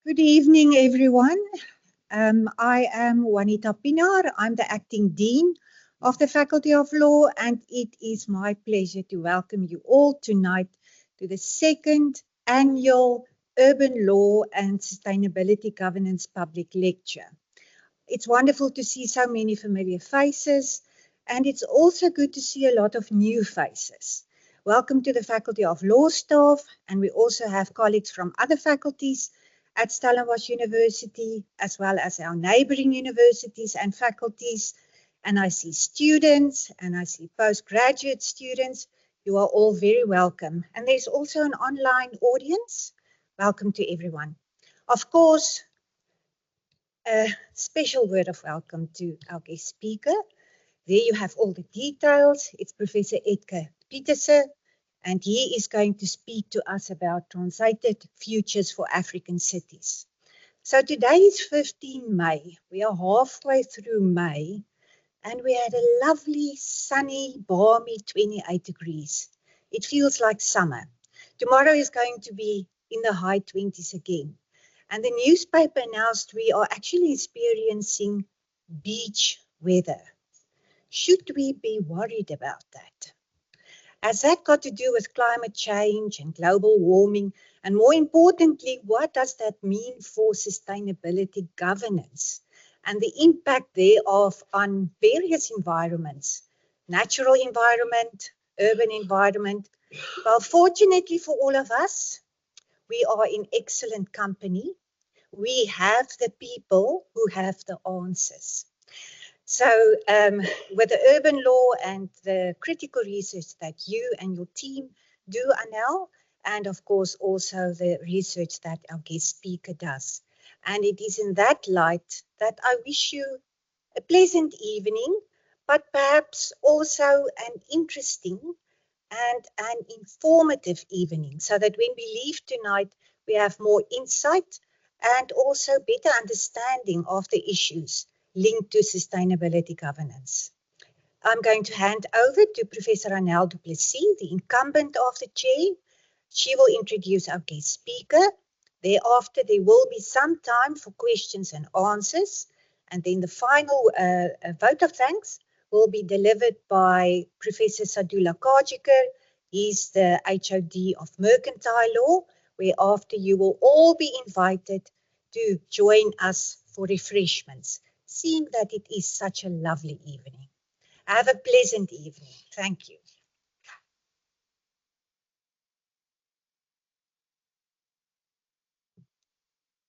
Good evening, everyone. I am Juanita Pinar. I'm the Acting Dean of the Faculty of Law, and it is my pleasure to welcome you all tonight to the second annual Urban Law and Sustainability Governance Public Lecture. It's wonderful to see so many familiar faces, and it's also good to see a lot of new faces. Welcome to the Faculty of Law staff, and we also have colleagues from other faculties at Stellenbosch University, as well as our neighboring universities and faculties. And I see students and I see postgraduate students. You are all very welcome. And there's also an online audience. Welcome to everyone. Of course, a special word of welcome to our guest speaker. There you have all the details. It's Professor Edgar Pieterse, and he is going to speak to us about Truncated Futures for African Cities. So today is 15 May. We are halfway through May, and we had a lovely, sunny, balmy 28 degrees. It feels like summer. Tomorrow is going to be in the high 20s again. And the newspaper announced we are actually experiencing beach weather. Should we be worried about that? Has that got to do with climate change and global warming? And more importantly, what does that mean for sustainability governance and the impact thereof on various environments, natural environment, urban environment? Well, fortunately for all of us, we are in excellent company. We have the people who have the answers. So with the urban law and the critical research that you and your team do, Anel, and of course also the research that our guest speaker does. And it is in that light that I wish you a pleasant evening, but perhaps also an interesting and an informative evening, so that when we leave tonight, we have more insight and also better understanding of the issues linked to sustainability governance. I'm going to hand over to Professor Anel du Plessis, the incumbent of the chair. She will introduce our guest speaker. Thereafter, there will be some time for questions and answers. And then the final vote of thanks will be delivered by Professor Sadula Kajiker. He's the HOD of Mercantile Law, whereafter you will all be invited to join us for refreshments, seeing that it is such a lovely evening. Have a pleasant evening. Thank you.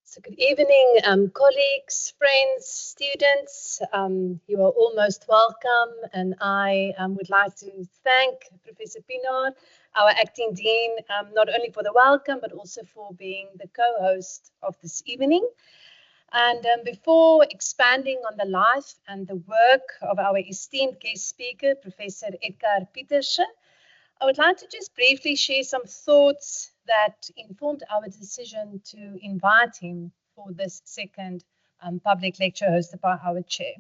So good evening, colleagues, friends, students. You are all most welcome, and I would like to thank Professor Pinar, our acting dean, not only for the welcome, but also for being the co-host of this evening. And before expanding on the life and the work of our esteemed guest speaker, Professor Edgar Pieterse, I would like to just briefly share some thoughts that informed our decision to invite him for this second public lecture hosted by our chair.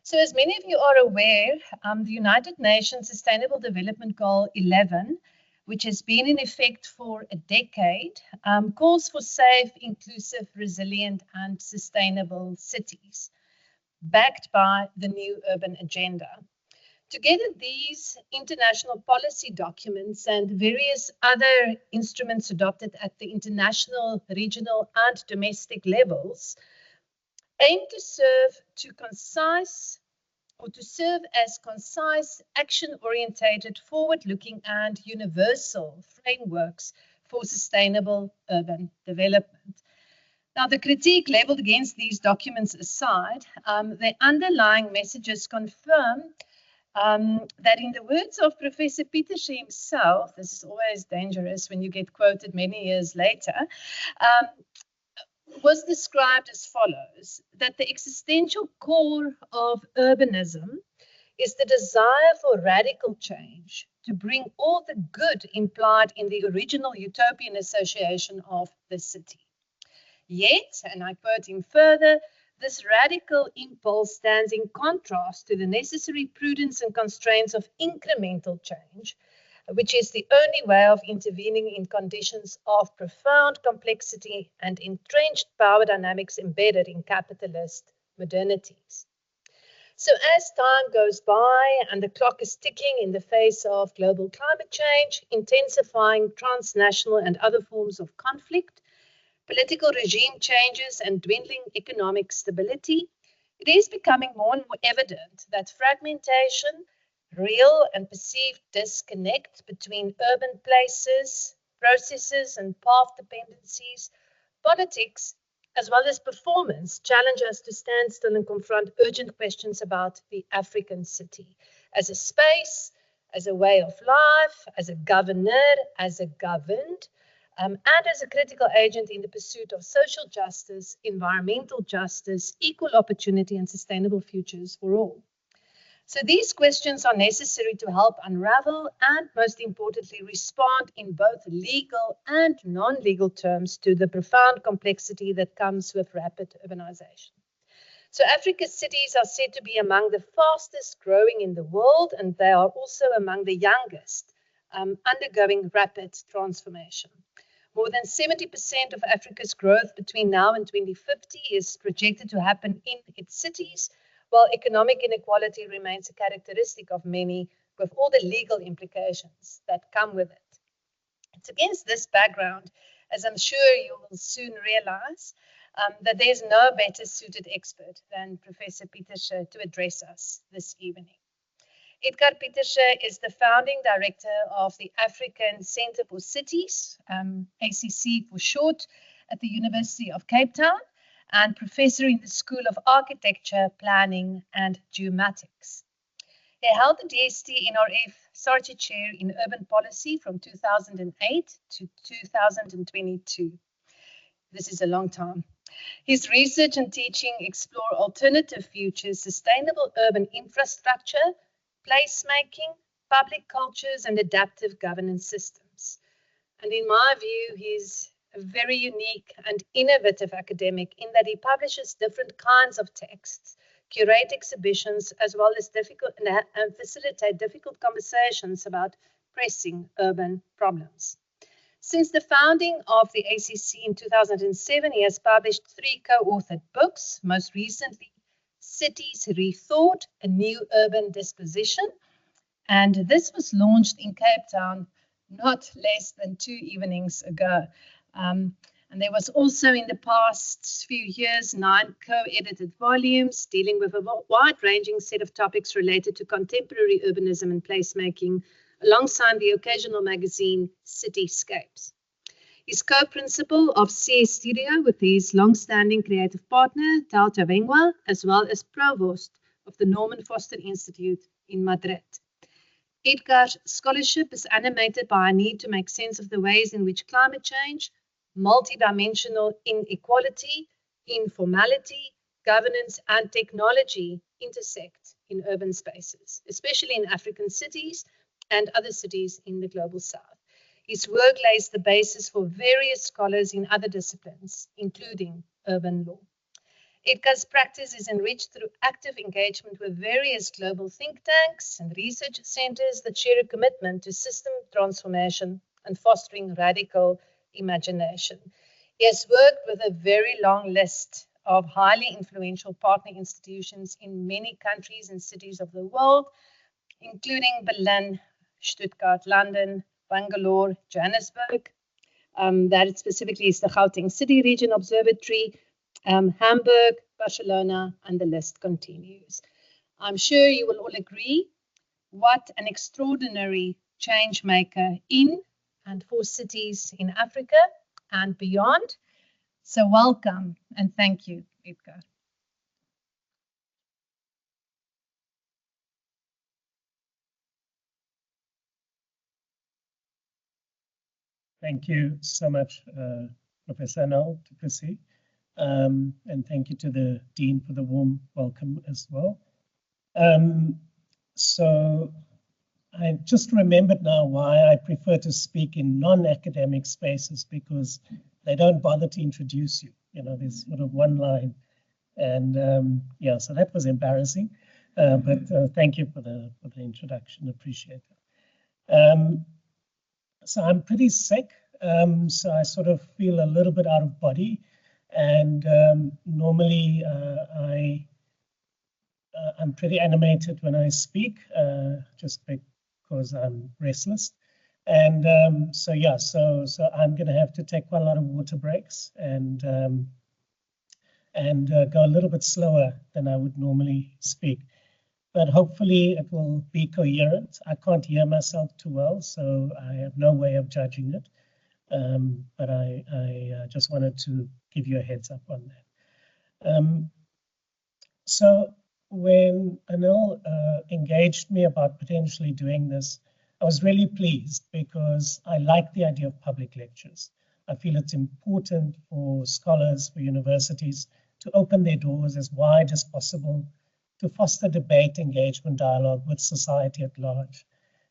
So as many of you are aware, the United Nations Sustainable Development Goal 11, which has been in effect for a decade, calls for safe, inclusive, resilient, and sustainable cities, backed by the new urban agenda. Together, these international policy documents and various other instruments adopted at the international, regional, and domestic levels aim to serve as concise, action-orientated, forward-looking, and universal frameworks for sustainable urban development. Now, the critique leveled against these documents aside, the underlying messages confirm that in the words of Professor Pieterse himself, this is always dangerous when you get quoted many years later, was described as follows: that the existential core of urbanism is the desire for radical change to bring all the good implied in the original utopian association of the city. Yet, and I quote him further, this radical impulse stands in contrast to the necessary prudence and constraints of incremental change, which is the only way of intervening in conditions of profound complexity and entrenched power dynamics embedded in capitalist modernities. So as time goes by and the clock is ticking in the face of global climate change, intensifying transnational and other forms of conflict, political regime changes and dwindling economic stability, it is becoming more and more evident that fragmentation, real and perceived disconnect between urban places, processes and path dependencies, politics, as well as performance, challenge us to stand still and confront urgent questions about the African city as a space, as a way of life, as a governor, as a governed, and as a critical agent in the pursuit of social justice, environmental justice, equal opportunity, and sustainable futures for all. So these questions are necessary to help unravel and, most importantly, respond in both legal and non-legal terms to the profound complexity that comes with rapid urbanization. So Africa's cities are said to be among the fastest growing in the world, and they are also among the youngest, undergoing rapid transformation. More than 70% of Africa's growth between now and 2050 is projected to happen in its cities, while economic inequality remains a characteristic of many, with all the legal implications that come with it. It's against this background, as I'm sure you will soon realize, that there's no better suited expert than Professor Pieterse to address us this evening. Edgar Pieterse is the founding director of the African Centre for Cities, ACC for short, at the University of Cape Town, and professor in the School of Architecture, Planning and Geomatics. He held the DST NRF Sarchi Chair in Urban Policy from 2008 to 2022. This is a long time. His research and teaching explore alternative futures, sustainable urban infrastructure, placemaking, public cultures, and adaptive governance systems. And in my view, he's a very unique and innovative academic in that he publishes different kinds of texts, curate exhibitions, as well as facilitate difficult conversations about pressing urban problems. Since the founding of the ACC in 2007, he has published 3 co-authored books, most recently Cities Rethought, A New Urban Disposition, and this was launched in Cape Town not less than 2 evenings ago. And there was also in the past few years 9 co-edited volumes dealing with a wide-ranging set of topics related to contemporary urbanism and placemaking, alongside the occasional magazine Cityscapes. He's co-principal of CS Studio with his long-standing creative partner, Tal Tavengwa, as well as provost of the Norman Foster Institute in Madrid. Edgar's scholarship is animated by a need to make sense of the ways in which climate change, multidimensional inequality, informality, governance, and technology intersect in urban spaces, especially in African cities and other cities in the global south. His work lays the basis for various scholars in other disciplines, including urban law. Edgar's practice is enriched through active engagement with various global think tanks and research centers that share a commitment to system transformation and fostering radical imagination. He has worked with a very long list of highly influential partner institutions in many countries and cities of the world, including Berlin, Stuttgart, London, Bangalore, Johannesburg. That specifically is the Gauteng City Region Observatory, Hamburg, Barcelona, and the list continues. I'm sure you will all agree what an extraordinary change maker in and for cities in Africa and beyond. So welcome and thank you, Edgar. Thank you so much, Professor Pieterse, and thank you to the Dean for the warm welcome as well. So I just remembered now why I prefer to speak in non-academic spaces, because they don't bother to introduce you. You know, there's sort of one line, and yeah, so that was embarrassing. But thank you for the introduction. Appreciate it. So I'm pretty sick, so I sort of feel a little bit out of body, and normally I'm pretty animated when I speak, just because I'm restless. And so yeah, so I'm going to have to take quite a lot of water breaks and go a little bit slower than I would normally speak. But hopefully it will be coherent. I can't hear myself too well, so I have no way of judging it. But I just wanted to give you a heads up on that. So when Anil engaged me about potentially doing this, I was really pleased because I like the idea of public lectures. I feel it's important for scholars, for universities to open their doors as wide as possible, to foster debate, engagement, dialogue with society at large.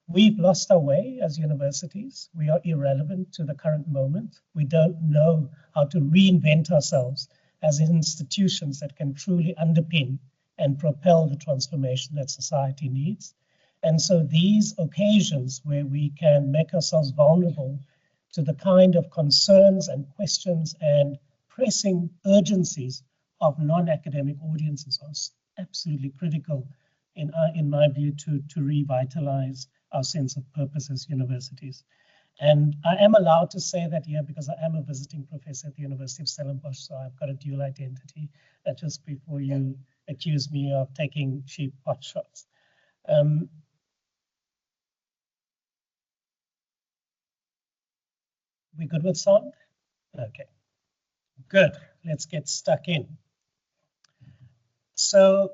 We've lost our way as universities. We are irrelevant to the current moment. We don't know how to reinvent ourselves as institutions that can truly underpin and propel the transformation that society needs. And so these occasions where we can make ourselves vulnerable to the kind of concerns and questions and pressing urgencies of non-academic audiences are absolutely critical, in my view, to revitalize our sense of purpose as universities. And I am allowed to say that here because I am a visiting professor at the University of Stellenbosch, so I've got a dual identity, just before you accuse me of taking cheap pot shots. We good with sound? Okay, good. Let's get stuck in. So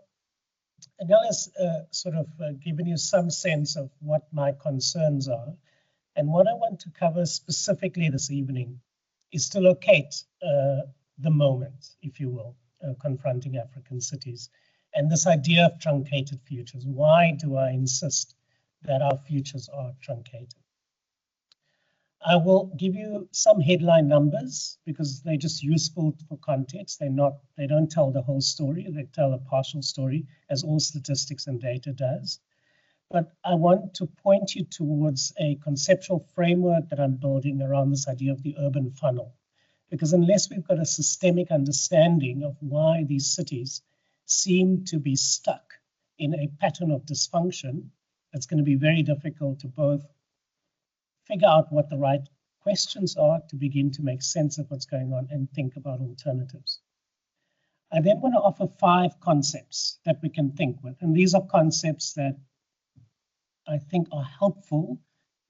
Anil has sort of given you some sense of what my concerns are. And what I want to cover specifically this evening is to locate the moment, if you will, confronting African cities. And this idea of truncated futures. Why do I insist that our futures are truncated? I will give you some headline numbers because they're just useful for context. They don't tell the whole story. They tell a partial story, as all statistics and data does. But I want to point you towards a conceptual framework that I'm building around this idea of the urban funnel. Because unless we've got a systemic understanding of why these cities seem to be stuck in a pattern of dysfunction, it's going to be very difficult to both figure out what the right questions are to begin to make sense of what's going on and think about alternatives. I then want to offer 5 concepts that we can think with. And these are concepts that I think are helpful,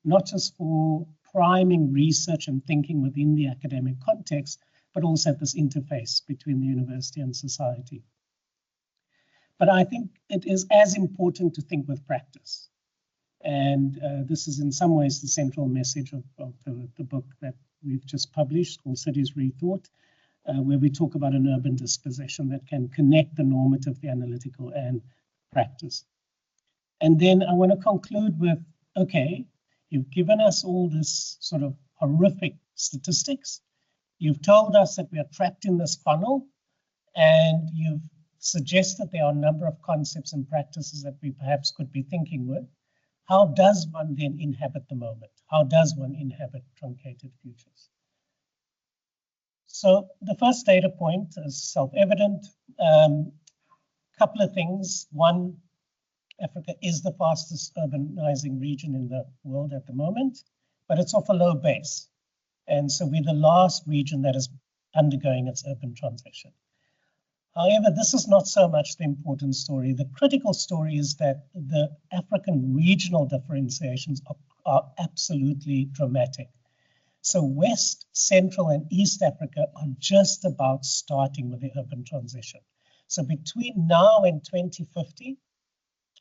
not just for priming research and thinking within the academic context, but also at this interface between the university and society. But I think it is as important to think with practice. And this is in some ways the central message of the book that we've just published called Cities Rethought, where we talk about an urban disposition that can connect the normative, the analytical, and practice. And then I want to conclude with, okay, you've given us all this sort of horrific statistics. You've told us that we are trapped in this funnel, and you've suggested there are a number of concepts and practices that we perhaps could be thinking with. How does one then inhabit the moment? How does one inhabit truncated futures? So the first data point is self-evident. Couple of things. One, Africa is the fastest urbanizing region in the world at the moment, but it's off a low base. And so we're the last region that is undergoing its urban transition. However, this is not so much the important story. The critical story is that the African regional differentiations are absolutely dramatic. So West, Central, and East Africa are just about starting with the urban transition. So between now and 2050,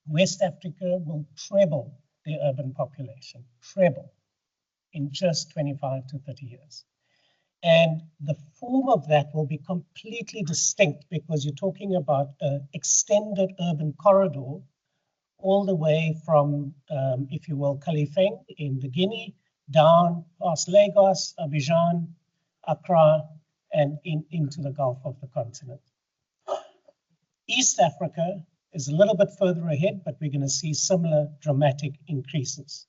West Africa will treble the urban population, treble, in just 25 to 30 years. And the form of that will be completely distinct because you're talking about an extended urban corridor all the way from, if you will, Kalifeng in the Guinea, down past Lagos, Abidjan, Accra, and into the Gulf of the continent. East Africa is a little bit further ahead, but we're going to see similar dramatic increases.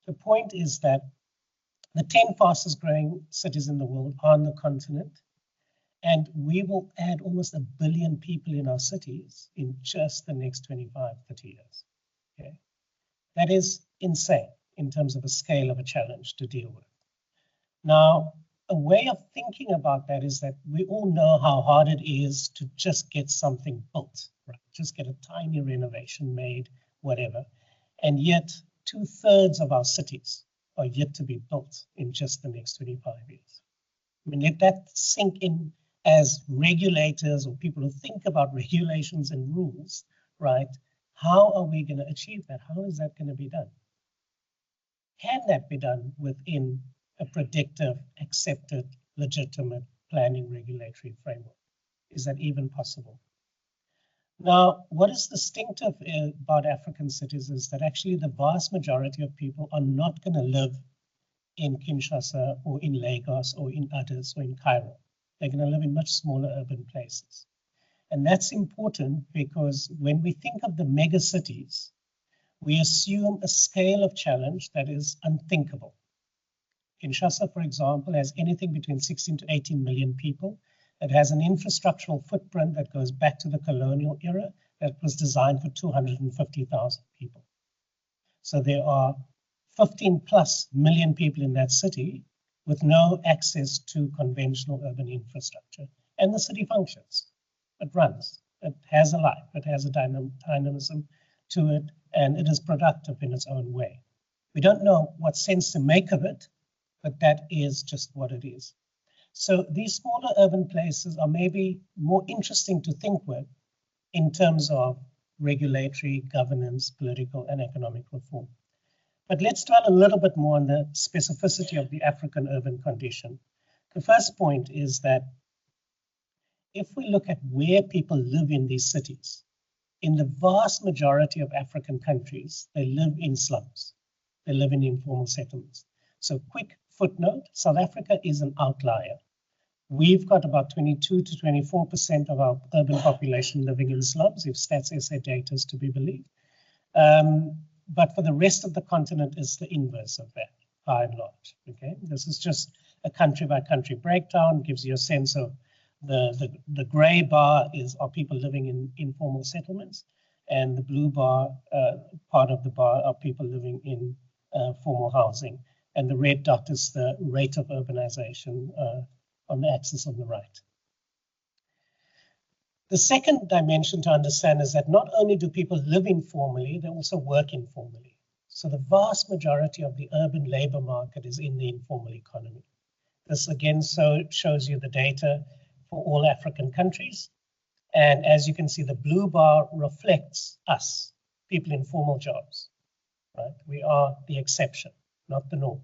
The point is that The 10 fastest growing cities in the world are on the continent, and we will add almost 1 billion people in our cities in just the next 25, 30 years. Okay? That is insane in terms of a scale of a challenge to deal with. Now, a way of thinking about that is that we all know how hard it is to just get something built, right? Just get a tiny renovation made, whatever. And yet 2/3 of our cities are yet to be built in just the next 25 years. I mean, let that sink in as regulators or people who think about regulations and rules, right? How are we going to achieve that? How is that going to be done? Can that be done within a predictive, accepted, legitimate planning regulatory framework? Is that even possible? Now, what is distinctive about African cities is that actually the vast majority of people are not going to live in Kinshasa or in Lagos or in Addis or in Cairo. They're going to live in much smaller urban places. And that's important because when we think of the mega cities, we assume a scale of challenge that is unthinkable. Kinshasa, for example, has anything between 16 to 18 million people. It has an infrastructural footprint that goes back to the colonial era that was designed for 250,000 people. So there are 15+ million people in that city with no access to conventional urban infrastructure. And the city functions. It runs. It has a life. It has a dynamism to it, and it is productive in its own way. We don't know what sense to make of it, but that is just what it is. So these smaller urban places are maybe more interesting to think with in terms of regulatory, governance, political, and economic reform. But let's dwell a little bit more on the specificity of the African urban condition. The first point is that if we look at where people live in these cities, in the vast majority of African countries, they live in slums. They live in informal settlements. So quick footnote, South Africa is an outlier. We've got about 22 to 24% of our urban population living in slums, if Stats SA data is to be believed. But for the rest of the continent, it's the inverse of that, by and large. Okay, this is just a country-by-country breakdown, gives you a sense of the gray bar are people living in informal settlements, and the blue bar, part of the bar, are people living in formal housing. And the red dot is the rate of urbanization on the axis on the right. The second dimension to understand is that not only do people live informally, they also work informally. So the vast majority of the urban labor market is in the informal economy. This again shows you the data for all African countries. And as you can see, the blue bar reflects us, people in formal jobs, right? We are the exception, not the norm.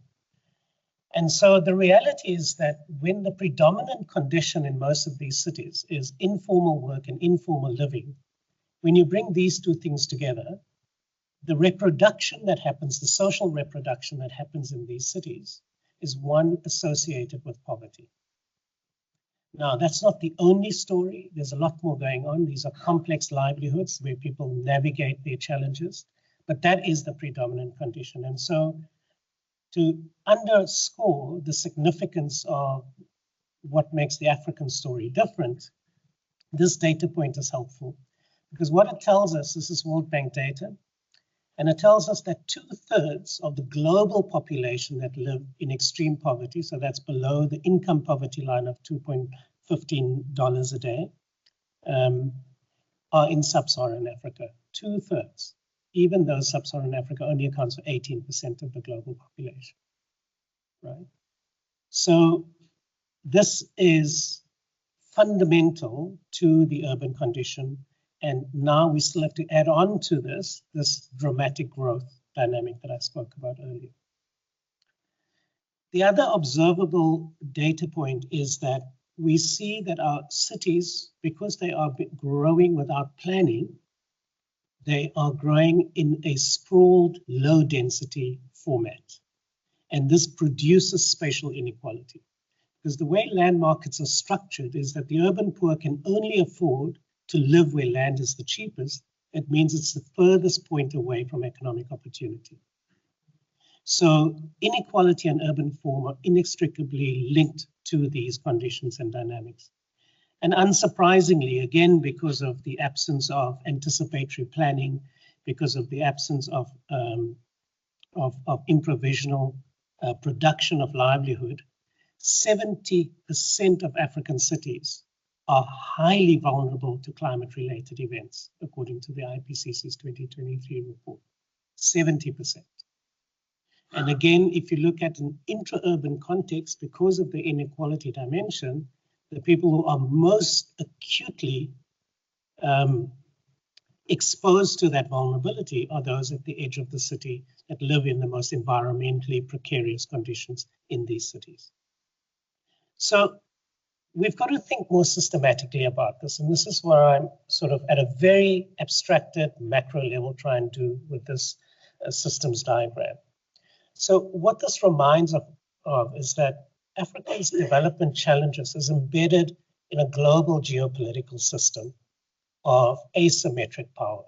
And so the reality is that when the predominant condition in most of these cities is informal work and informal living, when you bring these two things together, the reproduction that happens, the social reproduction that happens in these cities is one associated with poverty. Now, that's not the only story. There's a lot more going on. These are complex livelihoods where people navigate their challenges, but that is the predominant condition. And so to underscore the significance of what makes the African story different, this data point is helpful because what it tells us, this is World Bank data, and it tells us that 2/3 of the global population that live in extreme poverty, so that's below the income poverty line of $2.15 a day, are in sub-Saharan Africa, 2/3. Even though sub-Saharan Africa only accounts for 18% of the global population, right? So this is fundamental to the urban condition, and now we still have to add on to this dramatic growth dynamic that I spoke about earlier. The other observable data point is that we see that our cities, because they are growing without planning, they are growing in a sprawled, low-density format. And this produces spatial inequality. Because the way land markets are structured is that the urban poor can only afford to live where land is the cheapest. It means it's the furthest point away from economic opportunity. So inequality and urban form are inextricably linked to these conditions and dynamics. And unsurprisingly, again, because of the absence of anticipatory planning, because of the absence of improvisational production of livelihood, 70% of African cities are highly vulnerable to climate-related events, according to the IPCC's 2023 report. 70%. And again, if you look at an intra-urban context, because of the inequality dimension, the people who are most acutely exposed to that vulnerability are those at the edge of the city that live in the most environmentally precarious conditions in these cities. So we've got to think more systematically about this. And this is what I'm sort of at a very abstracted macro level trying to do with this systems diagram. So what this reminds of is that Africa's development challenges is embedded in a global geopolitical system of asymmetric power.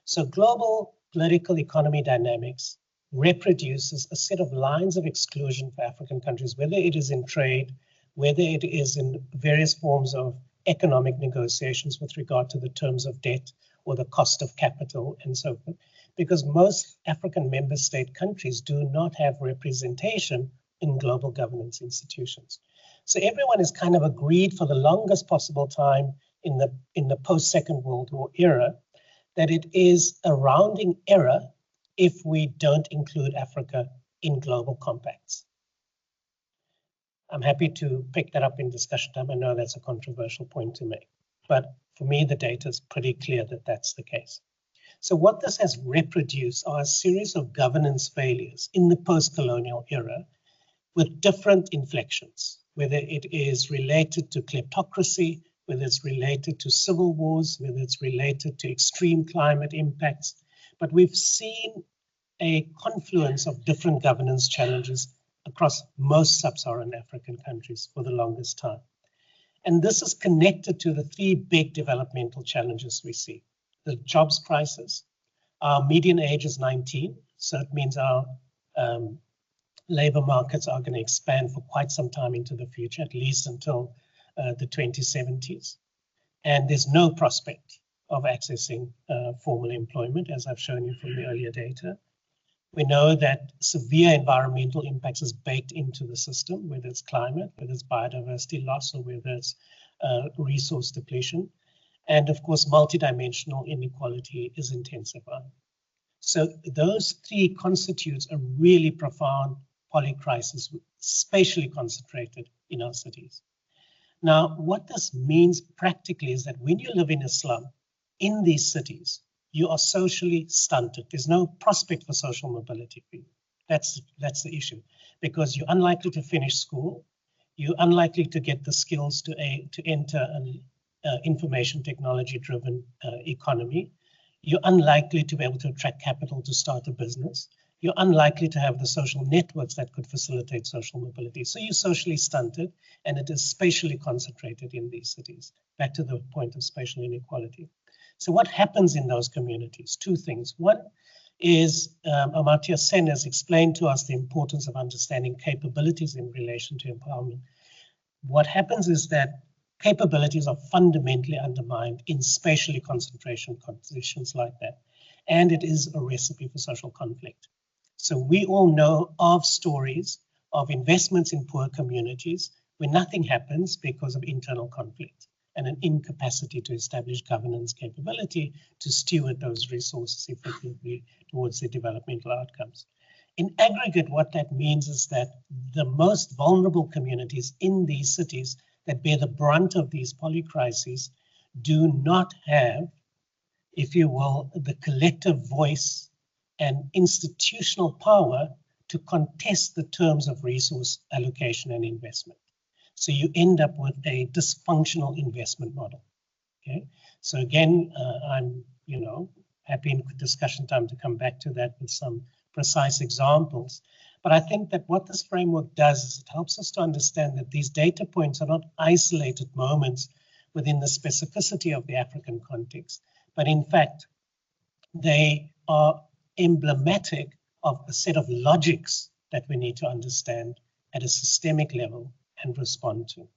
So global political economy dynamics reproduces a set of lines of exclusion for African countries, whether it is in trade, whether it is in various forms of economic negotiations with regard to the terms of debt or the cost of capital and so forth, because most African member state countries do not have representation in global governance institutions. So everyone is kind of agreed for the longest possible time in the post-Second World War era that it is a rounding error if we don't include Africa in global compacts. I'm happy to pick that up in discussion time. I know that's a controversial point to make, but for me, the data is pretty clear that that's the case. So what this has reproduced are a series of governance failures in the post-colonial era with different inflections, whether it is related to kleptocracy, whether it's related to civil wars, whether it's related to extreme climate impacts. But we've seen a confluence of different governance challenges across most sub-Saharan African countries for the longest time. And this is connected to the three big developmental challenges we see. The jobs crisis, our median age is 19, so it means our labor markets are going to expand for quite some time into the future, at least until the 2070s. And there's no prospect of accessing formal employment, as I've shown you from the earlier data. We know that severe environmental impacts is baked into the system, whether it's climate, whether it's biodiversity loss, or whether it's resource depletion. And of course, multidimensional inequality is intensifying. So those three constitutes a really profound polycrisis, spatially concentrated in our cities. Now, what this means practically is that when you live in a slum in these cities, you are socially stunted. There's no prospect for social mobility for you. That's the issue, because you're unlikely to finish school. You're unlikely to get the skills to enter an information technology-driven economy. You're unlikely to be able to attract capital to start a business. You're unlikely to have the social networks that could facilitate social mobility. So you're socially stunted, and it is spatially concentrated in these cities. Back to the point of spatial inequality. So what happens in those communities? Two things. One is Amartya Sen has explained to us the importance of understanding capabilities in relation to empowerment. What happens is that capabilities are fundamentally undermined in spatially concentration conditions like that. And it is a recipe for social conflict. So we all know of stories of investments in poor communities where nothing happens because of internal conflict and an incapacity to establish governance capability to steward those resources effectively towards the developmental outcomes. In aggregate, what that means is that the most vulnerable communities in these cities that bear the brunt of these polycrises do not have, if you will, the collective voice and institutional power to contest the terms of resource allocation and investment. So you end up with a dysfunctional investment model. Okay, so again, I'm happy in discussion time to come back to that with some precise examples. But I think that what this framework does is it helps us to understand that these data points are not isolated moments within the specificity of the African context, but in fact, they are emblematic of a set of logics that we need to understand at a systemic level and respond to.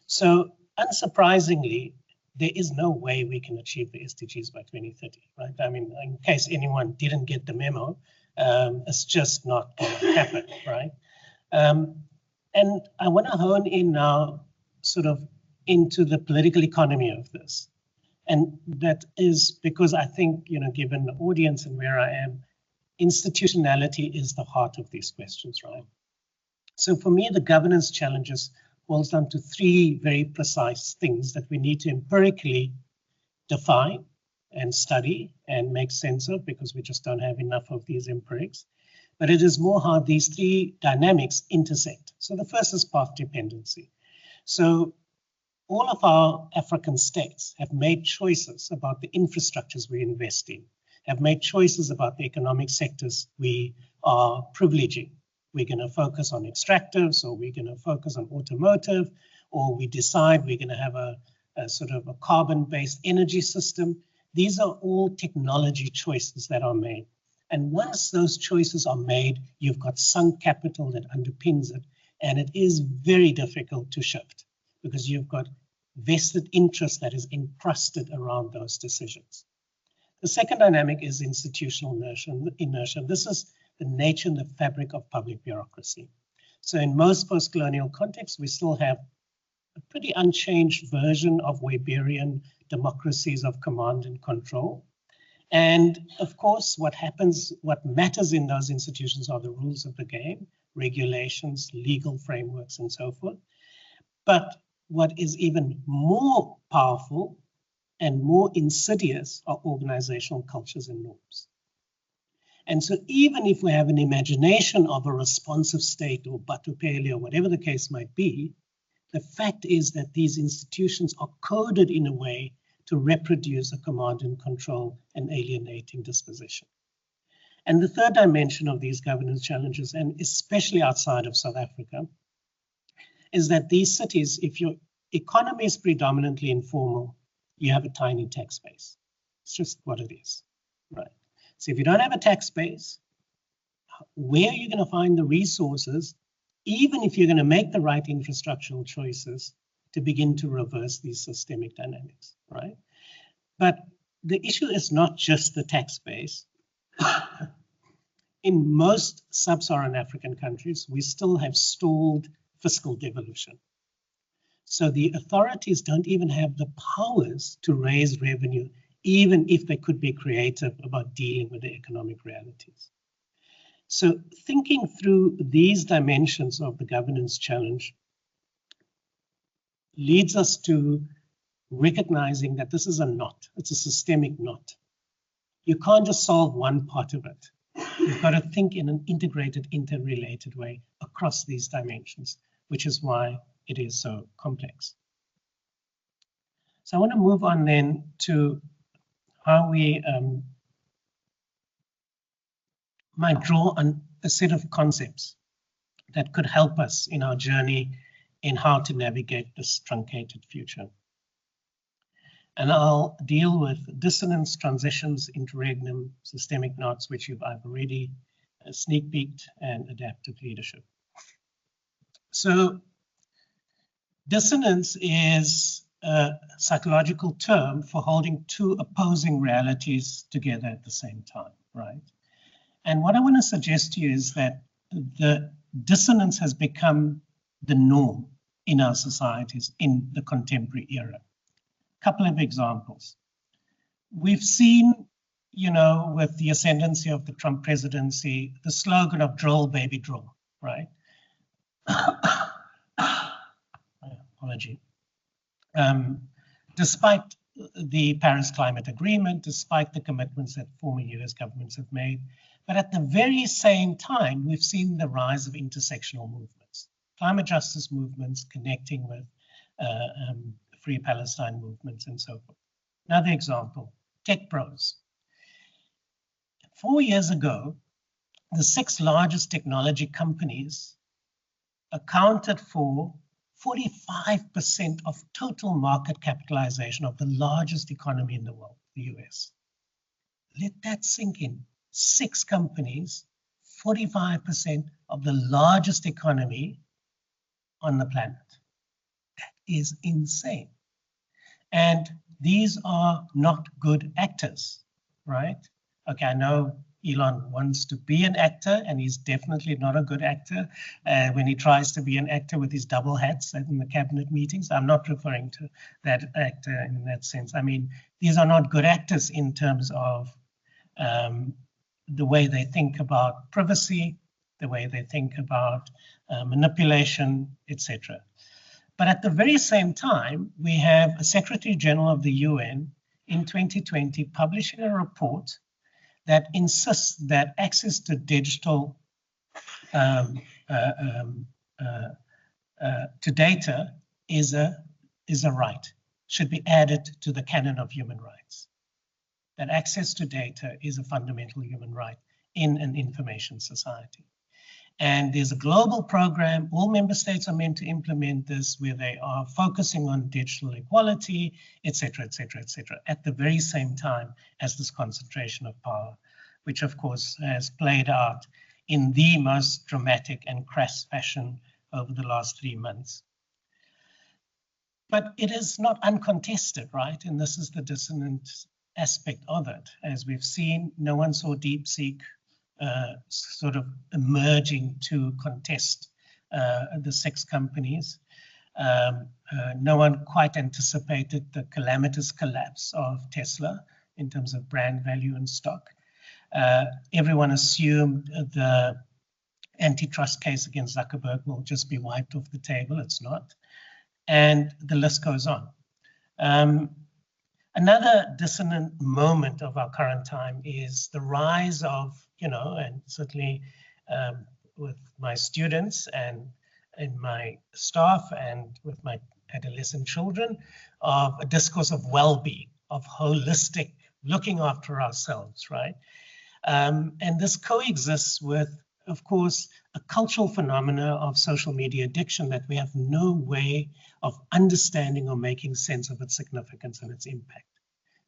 So unsurprisingly, there is no way we can achieve the SDGs by 2030, right? I mean, in case anyone didn't get the memo, it's just not going to happen, right? And I want to hone in now sort of into the political economy of this. And that is because I think, given the audience and where I am, institutionality is the heart of these questions, right? So for me, the governance challenges boils down to three very precise things that we need to empirically define and study and make sense of, because we just don't have enough of these empirics. But it is more how these three dynamics intersect. So the first is path dependency. So all of our African states have made choices about the infrastructures we invest in, have made choices about the economic sectors we are privileging. We're going to focus on extractives, or we're going to focus on automotive, or we decide we're going to have a sort of a carbon-based energy system. These are all technology choices that are made. And once those choices are made, you've got sunk capital that underpins it. And it is very difficult to shift because you've got vested interest that is encrusted around those decisions. The second dynamic is institutional inertia. This is the nature and the fabric of public bureaucracy. So in most post-colonial contexts, we still have a pretty unchanged version of Weberian democracies of command and control. And of course, what matters in those institutions are the rules of the game, regulations, legal frameworks, and so forth. But what is even more powerful and more insidious are organizational cultures and norms. And so even if we have an imagination of a responsive state or Batupele or whatever the case might be, the fact is that these institutions are coded in a way to reproduce a command and control and alienating disposition. And the third dimension of these governance challenges, and especially outside of South Africa, is that these cities, if your economy is predominantly informal, you have a tiny tax base. It's just what it is, right? So if you don't have a tax base, where are you going to find the resources, even if you're going to make the right infrastructural choices to begin to reverse these systemic dynamics, right? But the issue is not just the tax base. In most sub-Saharan African countries, we still have stalled fiscal devolution. So the authorities don't even have the powers to raise revenue, even if they could be creative about dealing with the economic realities. So thinking through these dimensions of the governance challenge leads us to recognizing that this is a knot. It's a systemic knot. You can't just solve one part of it. You've got to think in an integrated, interrelated way across these dimensions, which is why it is so complex. So I want to move on then to how we might draw on a set of concepts that could help us in our journey in how to navigate this truncated future. And I'll deal with dissonance, transitions, interregnum, systemic knots, which I've already sneak peeked, and adaptive leadership. So dissonance is a psychological term for holding two opposing realities together at the same time, right? And what I want to suggest to you is that the dissonance has become the norm in our societies in the contemporary era. Couple of examples. We've seen, with the ascendancy of the Trump presidency, the slogan of drill, baby, drill, right? Apology. Despite the Paris Climate Agreement, despite the commitments that former US governments have made, but at the very same time, we've seen the rise of intersectional movements, climate justice movements connecting with Free Palestine movements and so forth. Another example, tech bros. 4 years ago, the 6 largest technology companies accounted for 45% of total market capitalization of the largest economy in the world, the US. Let that sink in. 6 companies 45% of the largest economy on the planet. That is insane. And these are not good actors, right? Okay, I know Elon wants to be an actor, and he's definitely not a good actor when he tries to be an actor with his double hats in the cabinet meetings. I'm not referring to that actor in that sense. I mean, these are not good actors in terms of the way they think about privacy, the way they think about manipulation, etc. But at the very same time, we have a Secretary General of the UN in 2020 publishing a report that insists that access to digital to data is a right, should be added to the canon of human rights. That access to data is a fundamental human right in an information society. And there's a global program, all member states are meant to implement this, where they are focusing on digital equality, etc., etc., etc., at the very same time as this concentration of power, which of course has played out in the most dramatic and crass fashion over the last 3 months. But it is not uncontested, right? And this is the dissonant aspect of it. As we've seen, no one saw DeepSeek sort of emerging to contest the 6 companies. No one quite anticipated the calamitous collapse of Tesla in terms of brand value and stock. Everyone assumed the antitrust case against Zuckerberg will just be wiped off the table. It's not. And the list goes on. Another dissonant moment of our current time is the rise of, and certainly with my students and my staff and with my adolescent children, of a discourse of well-being, of holistic looking after ourselves, right? And this coexists with, of course, a cultural phenomena of social media addiction that we have no way of understanding or making sense of its significance and its impact.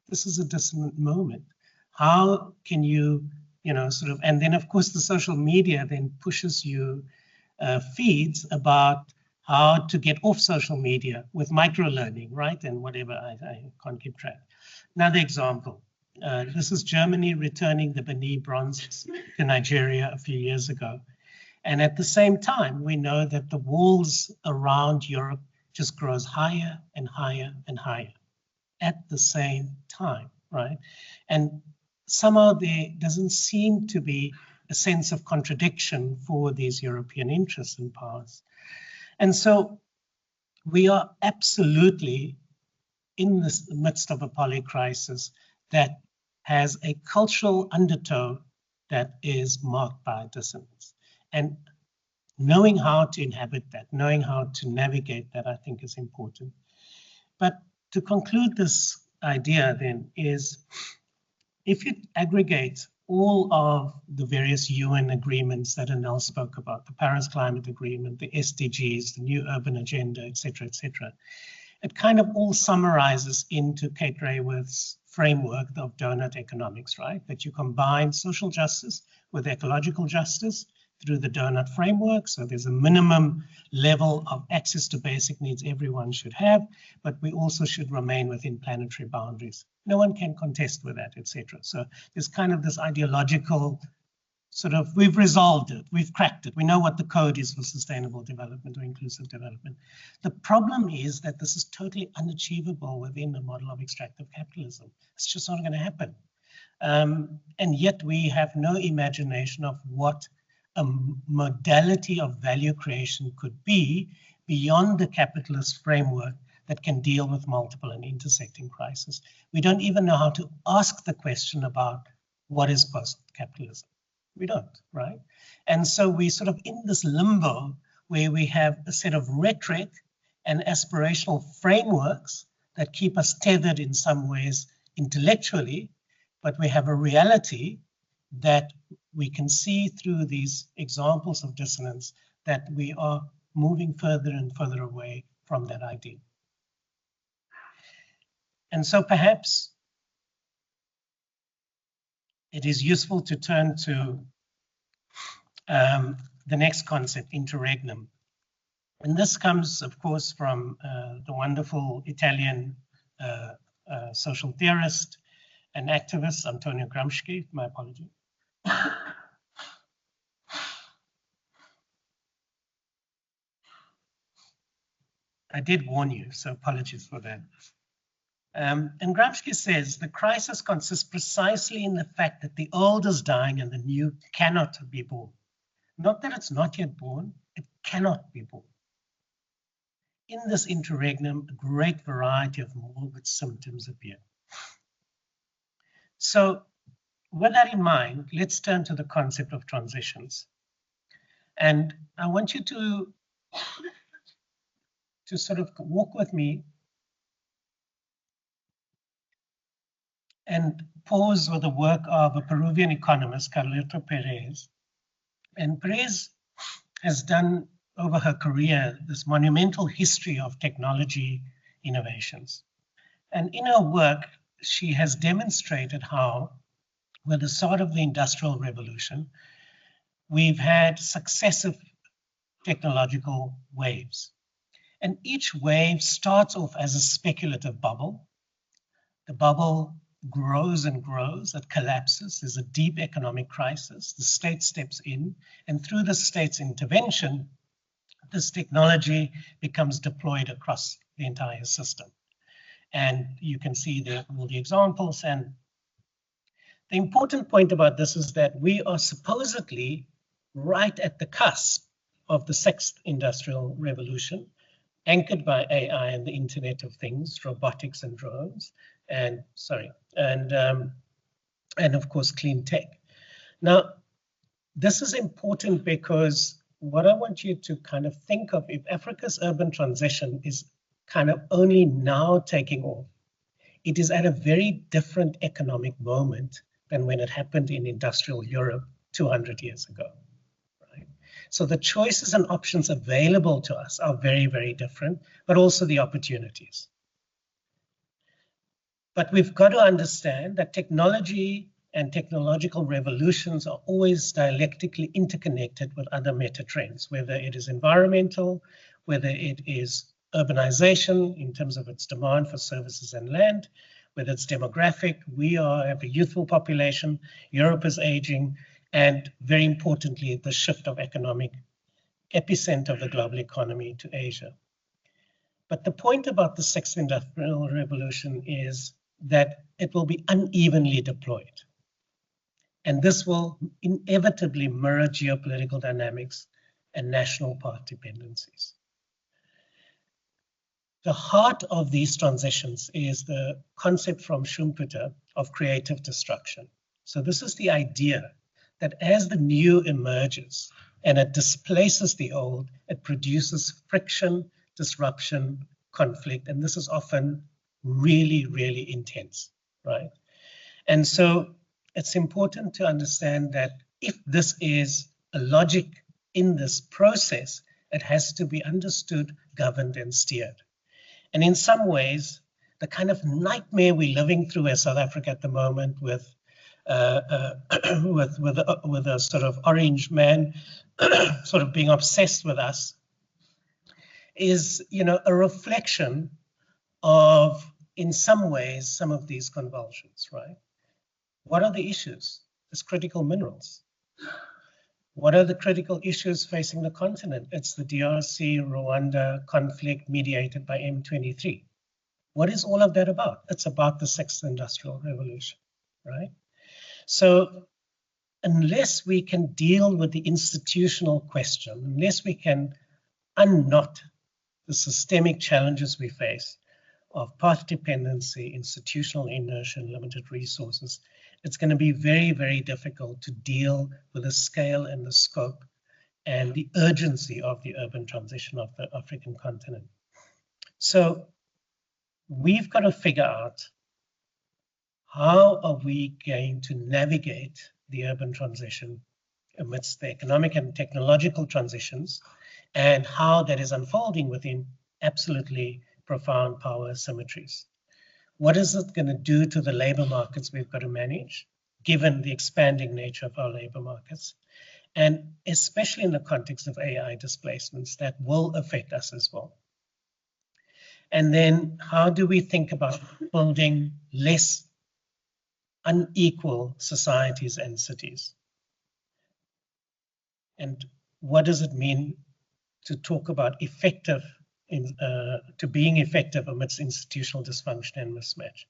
This is a dissonant moment. How can you, and then of course the social media then pushes you feeds about how to get off social media with micro-learning, right? And whatever, I can't keep track. Another example. This is Germany returning the Benin bronzes to Nigeria a few years ago. And at the same time, we know that the walls around Europe just grows higher and higher and higher at the same time, right? And somehow there doesn't seem to be a sense of contradiction for these European interests and powers. And so we are absolutely in the midst of a polycrisis that has a cultural undertow that is marked by dissonance. And knowing how to inhabit that, knowing how to navigate that, I think is important. But to conclude this idea then is, if you aggregate all of the various UN agreements that Anel spoke about, the Paris Climate Agreement, the SDGs, the New Urban Agenda, et cetera, it kind of all summarizes into Kate Raworth's framework of donut economics, right? That you combine social justice with ecological justice through the donut framework. So there's a minimum level of access to basic needs everyone should have, but we also should remain within planetary boundaries. No one can contest with that, etc. So there's kind of this ideological sort of, we've resolved it, we've cracked it. We know what the code is for sustainable development or inclusive development. The problem is that this is totally unachievable within the model of extractive capitalism. It's just not going to happen. And yet we have no imagination of what a modality of value creation could be beyond the capitalist framework that can deal with multiple and intersecting crises. We don't even know how to ask the question about what is post-capitalism. We don't, right? And so we're sort of in this limbo where we have a set of rhetoric and aspirational frameworks that keep us tethered in some ways intellectually, but we have a reality that we can see through these examples of dissonance that we are moving further and further away from that ideal. And so perhaps it is useful to turn to the next concept, interregnum. And this comes, of course, from the wonderful Italian social theorist and activist, Antonio Gramsci. My apology. I did warn you, so apologies for that. And Gramsci says, the crisis consists precisely in the fact that the old is dying and the new cannot be born. Not that it's not yet born, it cannot be born. In this interregnum, a great variety of morbid symptoms appear. So with that in mind, let's turn to the concept of transitions. And I want you to sort of walk with me and pause with the work of a Peruvian economist, Carlota Perez. And Perez has done over her career this monumental history of technology innovations. And in her work, she has demonstrated how, with the start of the Industrial Revolution, we've had successive technological waves. And each wave starts off as a speculative bubble. The bubble grows and grows, it collapses, there's a deep economic crisis, the state steps in, and through the state's intervention, this technology becomes deployed across the entire system. And you can see there all the examples. And the important point about this is that we are supposedly right at the cusp of the sixth industrial revolution, anchored by AI and the Internet of Things, robotics and drones, and of course clean tech. Now, this is important because what I want you to kind of think of, if Africa's urban transition is kind of only now taking off, it is at a very different economic moment than when it happened in industrial Europe 200 years ago. So the choices and options available to us are very, very different, but also the opportunities. But we've got to understand that technology and technological revolutions are always dialectically interconnected with other meta trends, whether it is environmental, whether it is urbanization in terms of its demand for services and land, whether it's demographic, we have a youthful population, Europe is aging, and very importantly, the shift of economic epicenter of the global economy to Asia. But the point about the sixth industrial revolution is that it will be unevenly deployed. And this will inevitably mirror geopolitical dynamics and national path dependencies. The heart of these transitions is the concept from Schumpeter of creative destruction. So this is the idea that as the new emerges and it displaces the old, it produces friction, disruption, conflict, and this is often really, really intense, right? And so it's important to understand that if this is a logic in this process, it has to be understood, governed, and steered. And in some ways, the kind of nightmare we're living through as South Africa at the moment with a sort of orange man sort of being obsessed with us is, a reflection of, in some ways, some of these convulsions, right? What are the issues? It's critical minerals. What are the critical issues facing the continent? It's the DRC, Rwanda conflict mediated by M23. What is all of that about? It's about the sixth industrial revolution, right? So unless we can deal with the institutional question, unless we can unknot the systemic challenges we face of path dependency, institutional inertia, and limited resources, it's going to be very, very difficult to deal with the scale and the scope and the urgency of the urban transition of the African continent. So we've got to figure out how are we going to navigate the urban transition amidst the economic and technological transitions, and how that is unfolding within absolutely profound power asymmetries. What is it going to do to the labor markets we've got to manage, given the expanding nature of our labor markets? and especially in the context of AI displacements that will affect us as well. And then how do we think about building less unequal societies and cities? And what does it mean to talk about effective, to being effective amidst institutional dysfunction and mismatch?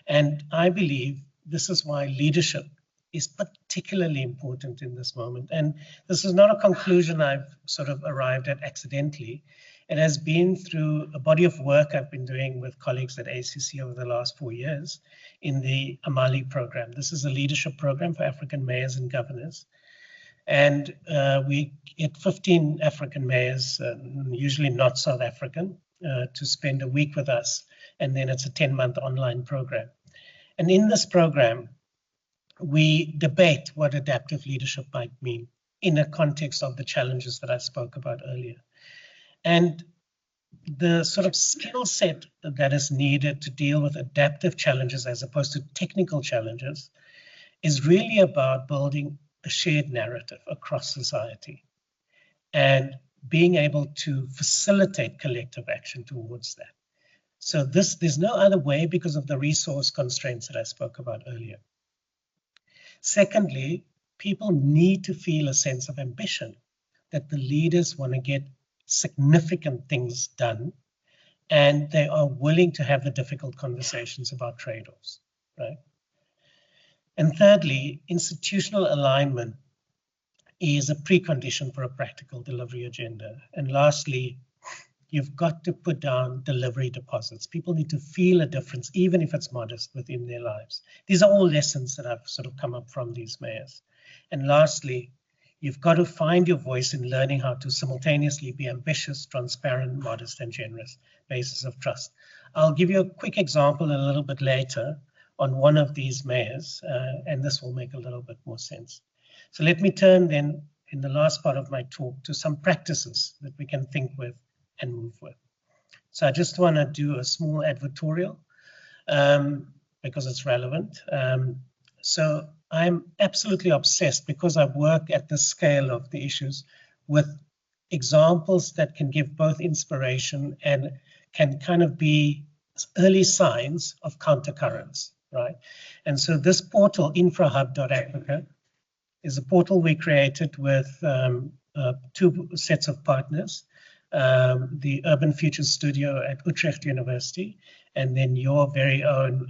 And I believe this is why leadership is particularly important in this moment. And this is not a conclusion I've sort of arrived at accidentally. It has been through a body of work I've been doing with colleagues at ACC over the last 4 years in the Amali program. This is a leadership program for African mayors and governors. And we get 15 African mayors, usually not South African, to spend a week with us. And then it's a 10-month online program. And in this program, we debate what adaptive leadership might mean in a context of the challenges that I spoke about earlier. And the sort of skill set that is needed to deal with adaptive challenges as opposed to technical challenges is really about building a shared narrative across society and being able to facilitate collective action towards that. So there's no other way because of the resource constraints that I spoke about earlier. Secondly, people need to feel a sense of ambition, that the leaders want to get significant things done, and they are willing to have the difficult conversations about trade-offs, right? And thirdly, institutional alignment is a precondition for a practical delivery agenda. And lastly, you've got to put down delivery deposits. People need to feel a difference, even if it's modest, within their lives. These are all lessons that I've sort of come up from these mayors. And lastly, you've got to find your voice in learning how to simultaneously be ambitious, transparent, modest, and generous, basis of trust. I'll give you a quick example a little bit later on one of these mayors, and this will make a little bit more sense. So let me turn then, in the last part of my talk, to some practices that we can think with and move with. So I just want to do a small advertorial because it's relevant. So I'm absolutely obsessed, because I work at the scale of the issues, with examples that can give both inspiration and can kind of be early signs of countercurrents, right? And so this portal, infrahub.africa, is a portal we created with 2 sets of partners. The Urban Futures Studio at Utrecht University, and then your very own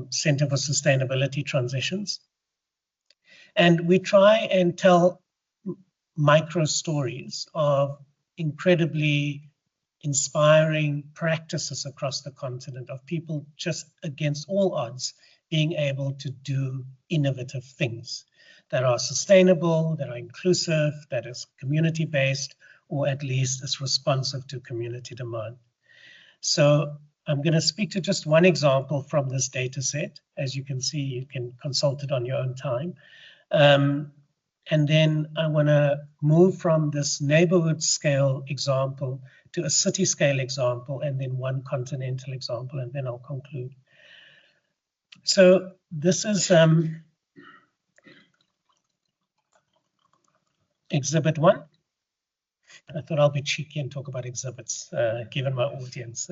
Center for Sustainability Transitions. And we try and tell micro stories of incredibly inspiring practices across the continent of people just against all odds being able to do innovative things that are sustainable, that are inclusive, that is community-based, or at least is responsive to community demand. So I'm going to speak to just one example from this data set. As you can see, you can consult it on your own time. And then I want to move from this neighborhood scale example to a city scale example, and then one continental example, and then I'll conclude. So this is exhibit 1. I thought I'll be cheeky and talk about exhibits, given my audience.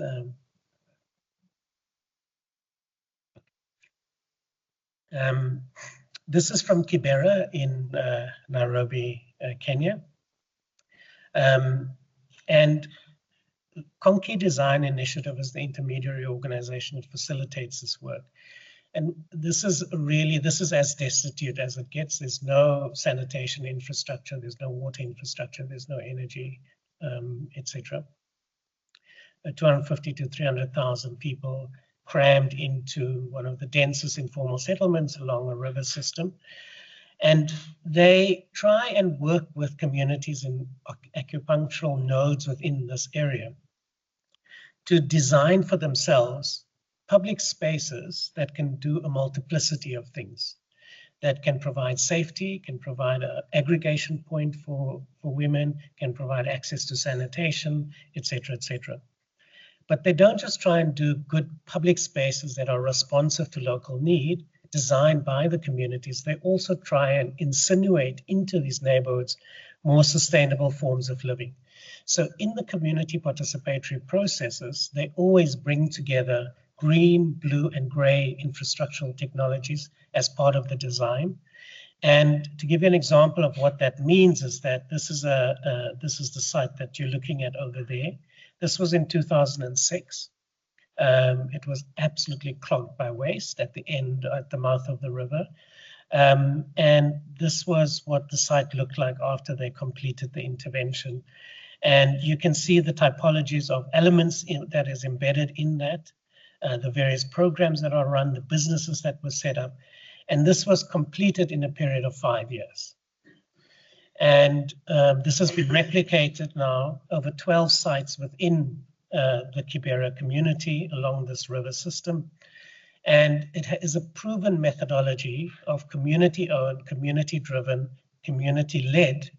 This is from Kibera in Nairobi, Kenya. And Conky Design Initiative is the intermediary organization that facilitates this work. And this is as destitute as it gets. There's no sanitation infrastructure, there's no water infrastructure, there's no energy, etc. 250 to 300,000 people crammed into one of the densest informal settlements along a river system. And they try and work with communities in acupunctural nodes within this area to design for themselves public spaces that can do a multiplicity of things, that can provide safety, can provide an aggregation point for women, can provide access to sanitation, etc., etc. But they don't just try and do good public spaces that are responsive to local need, designed by the communities, they also try and insinuate into these neighborhoods more sustainable forms of living. So in the community participatory processes, they always bring together green, blue, and gray infrastructural technologies as part of the design. And to give you an example of what that means is that this is the site that you're looking at over there. This was in 2006. It was absolutely clogged by waste at the mouth of the river. And this was what the site looked like after they completed the intervention. And you can see the typologies of elements that is embedded in that, the various programs that are run, the businesses that were set up. And this was completed in a period of 5 years. And this has been replicated now over 12 sites within the Kibera community along this river system. And it is a proven methodology of community-owned, community-driven, community-led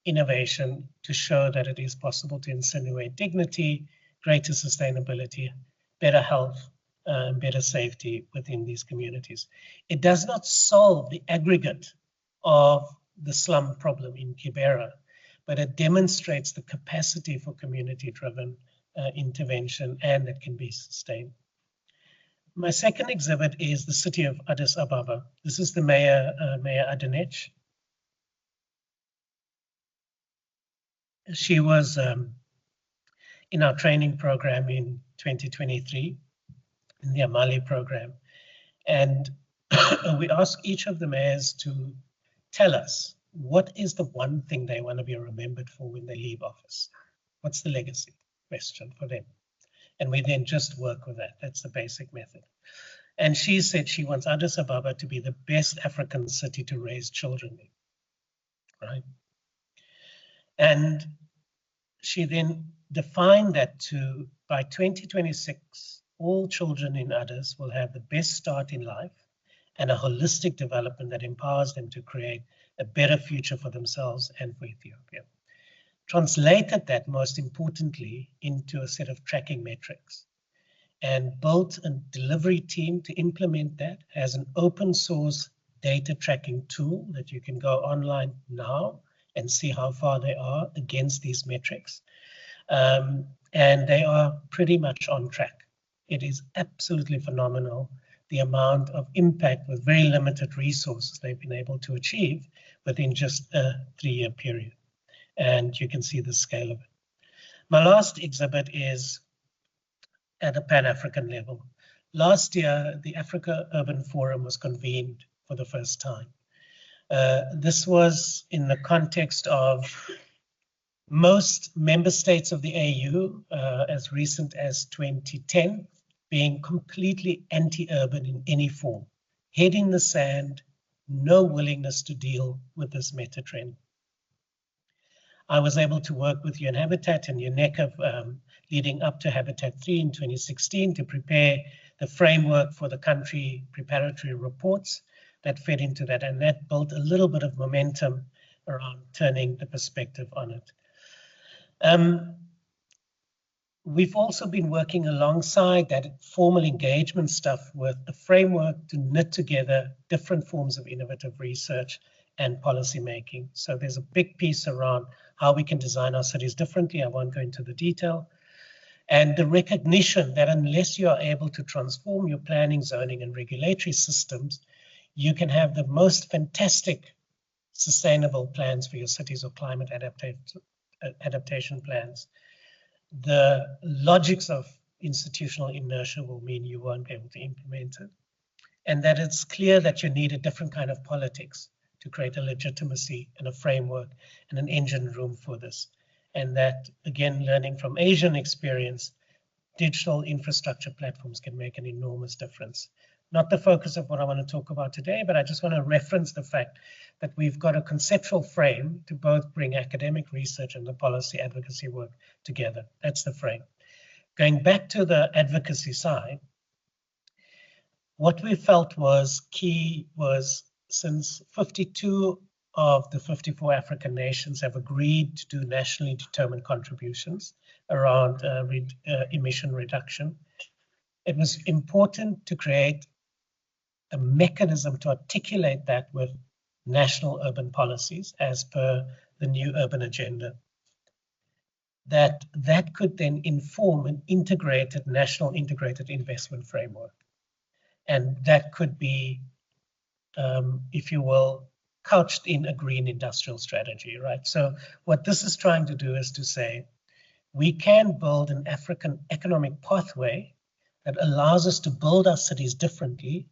innovation to show that it is possible to insinuate dignity, greater sustainability, better health, better safety within these communities. It does not solve the aggregate of the slum problem in Kibera, but it demonstrates the capacity for community-driven intervention, and it can be sustained. My second exhibit is the city of Addis Ababa. This is the mayor, Mayor Adenech. She was in our training program in 2023, in the Amali program. And we asked each of the mayors to tell us what is the one thing they want to be remembered for when they leave office. What's the legacy question for them? And we then just work with that. That's the basic method. And she said she wants Addis Ababa to be the best African city to raise children in, right? And she then defined that to, by 2026, all children in Addis will have the best start in life and a holistic development that empowers them to create a better future for themselves and for Ethiopia. Translated that, most importantly, into a set of tracking metrics and built a delivery team to implement that as an open source data tracking tool that you can go online now and see how far they are against these metrics. And they are pretty much on track. It is absolutely phenomenal the amount of impact with very limited resources they've been able to achieve within just a 3-year period. And you can see the scale of it. My last exhibit is at a Pan-African level. Last year, the Africa Urban Forum was convened for the first time. This was in the context of most member states of the AU, as recent as 2010, being completely anti-urban in any form, head in the sand, no willingness to deal with this meta trend. I was able to work with UN Habitat and UNECA leading up to Habitat 3 in 2016 to prepare the framework for the country preparatory reports that fed into that, and that built a little bit of momentum around turning the perspective on it. We've also been working alongside that formal engagement stuff with a framework to knit together different forms of innovative research and policy making. So there's a big piece around how we can design our cities differently. I won't go into the detail. And the recognition that unless you are able to transform your planning, zoning, and regulatory systems, you can have the most fantastic sustainable plans for your cities or climate adaptation plans. The logics of institutional inertia will mean you won't be able to implement it. And that it's clear that you need a different kind of politics to create a legitimacy and a framework and an engine room for this. And that, again, learning from Asian experience, digital infrastructure platforms can make an enormous difference. Not the focus of what I want to talk about today, but I just want to reference the fact that we've got a conceptual frame to both bring academic research and the policy advocacy work together. That's the frame. Going back to the advocacy side, what we felt was key was since 52 of the 54 African nations have agreed to do nationally determined contributions around emission reduction, it was important to create a mechanism to articulate that with national urban policies as per the new urban agenda, that could then inform an integrated national integrated investment framework. And that could be, if you will, couched in a green industrial strategy, right? So what this is trying to do is to say, we can build an African economic pathway that allows us to build our cities differently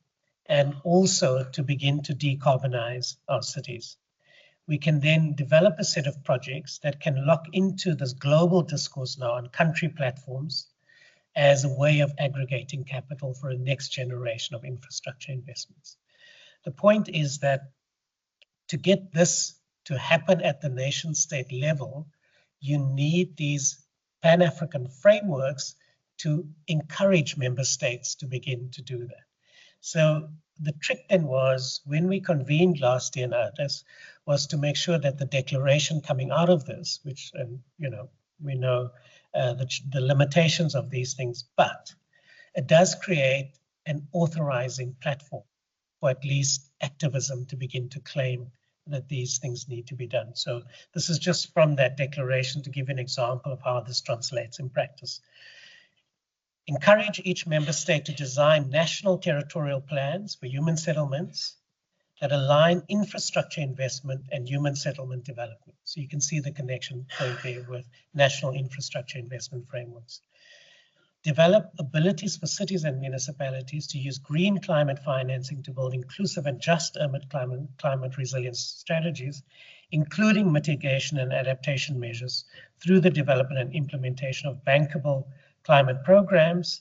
and also to begin to decarbonize our cities. We can then develop a set of projects that can lock into this global discourse now on country platforms as a way of aggregating capital for a next generation of infrastructure investments. The point is that to get this to happen at the nation state level, you need these Pan-African frameworks to encourage member states to begin to do that. So the trick then was, when we convened last year in Addis, was to make sure that the declaration coming out of this, which, we know the limitations of these things, but it does create an authorizing platform for at least activism to begin to claim that these things need to be done. So this is just from that declaration to give an example of how this translates in practice. Encourage each member state to design national territorial plans for human settlements that align infrastructure investment and human settlement development. So you can see the connection point there with national infrastructure investment frameworks. Develop abilities for cities and municipalities to use green climate financing to build inclusive and just climate resilience strategies, including mitigation and adaptation measures through the development and implementation of bankable climate programs,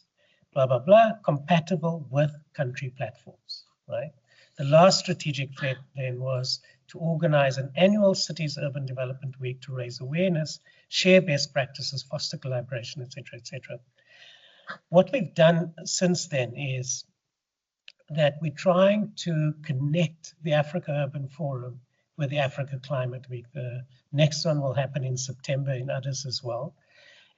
blah, blah, blah, compatible with country platforms, right? The last strategic thread then was to organize an annual Cities Urban Development Week to raise awareness, share best practices, foster collaboration, et cetera, et cetera. What we've done since then is that we're trying to connect the Africa Urban Forum with the Africa Climate Week. The next one will happen in September in Addis as well.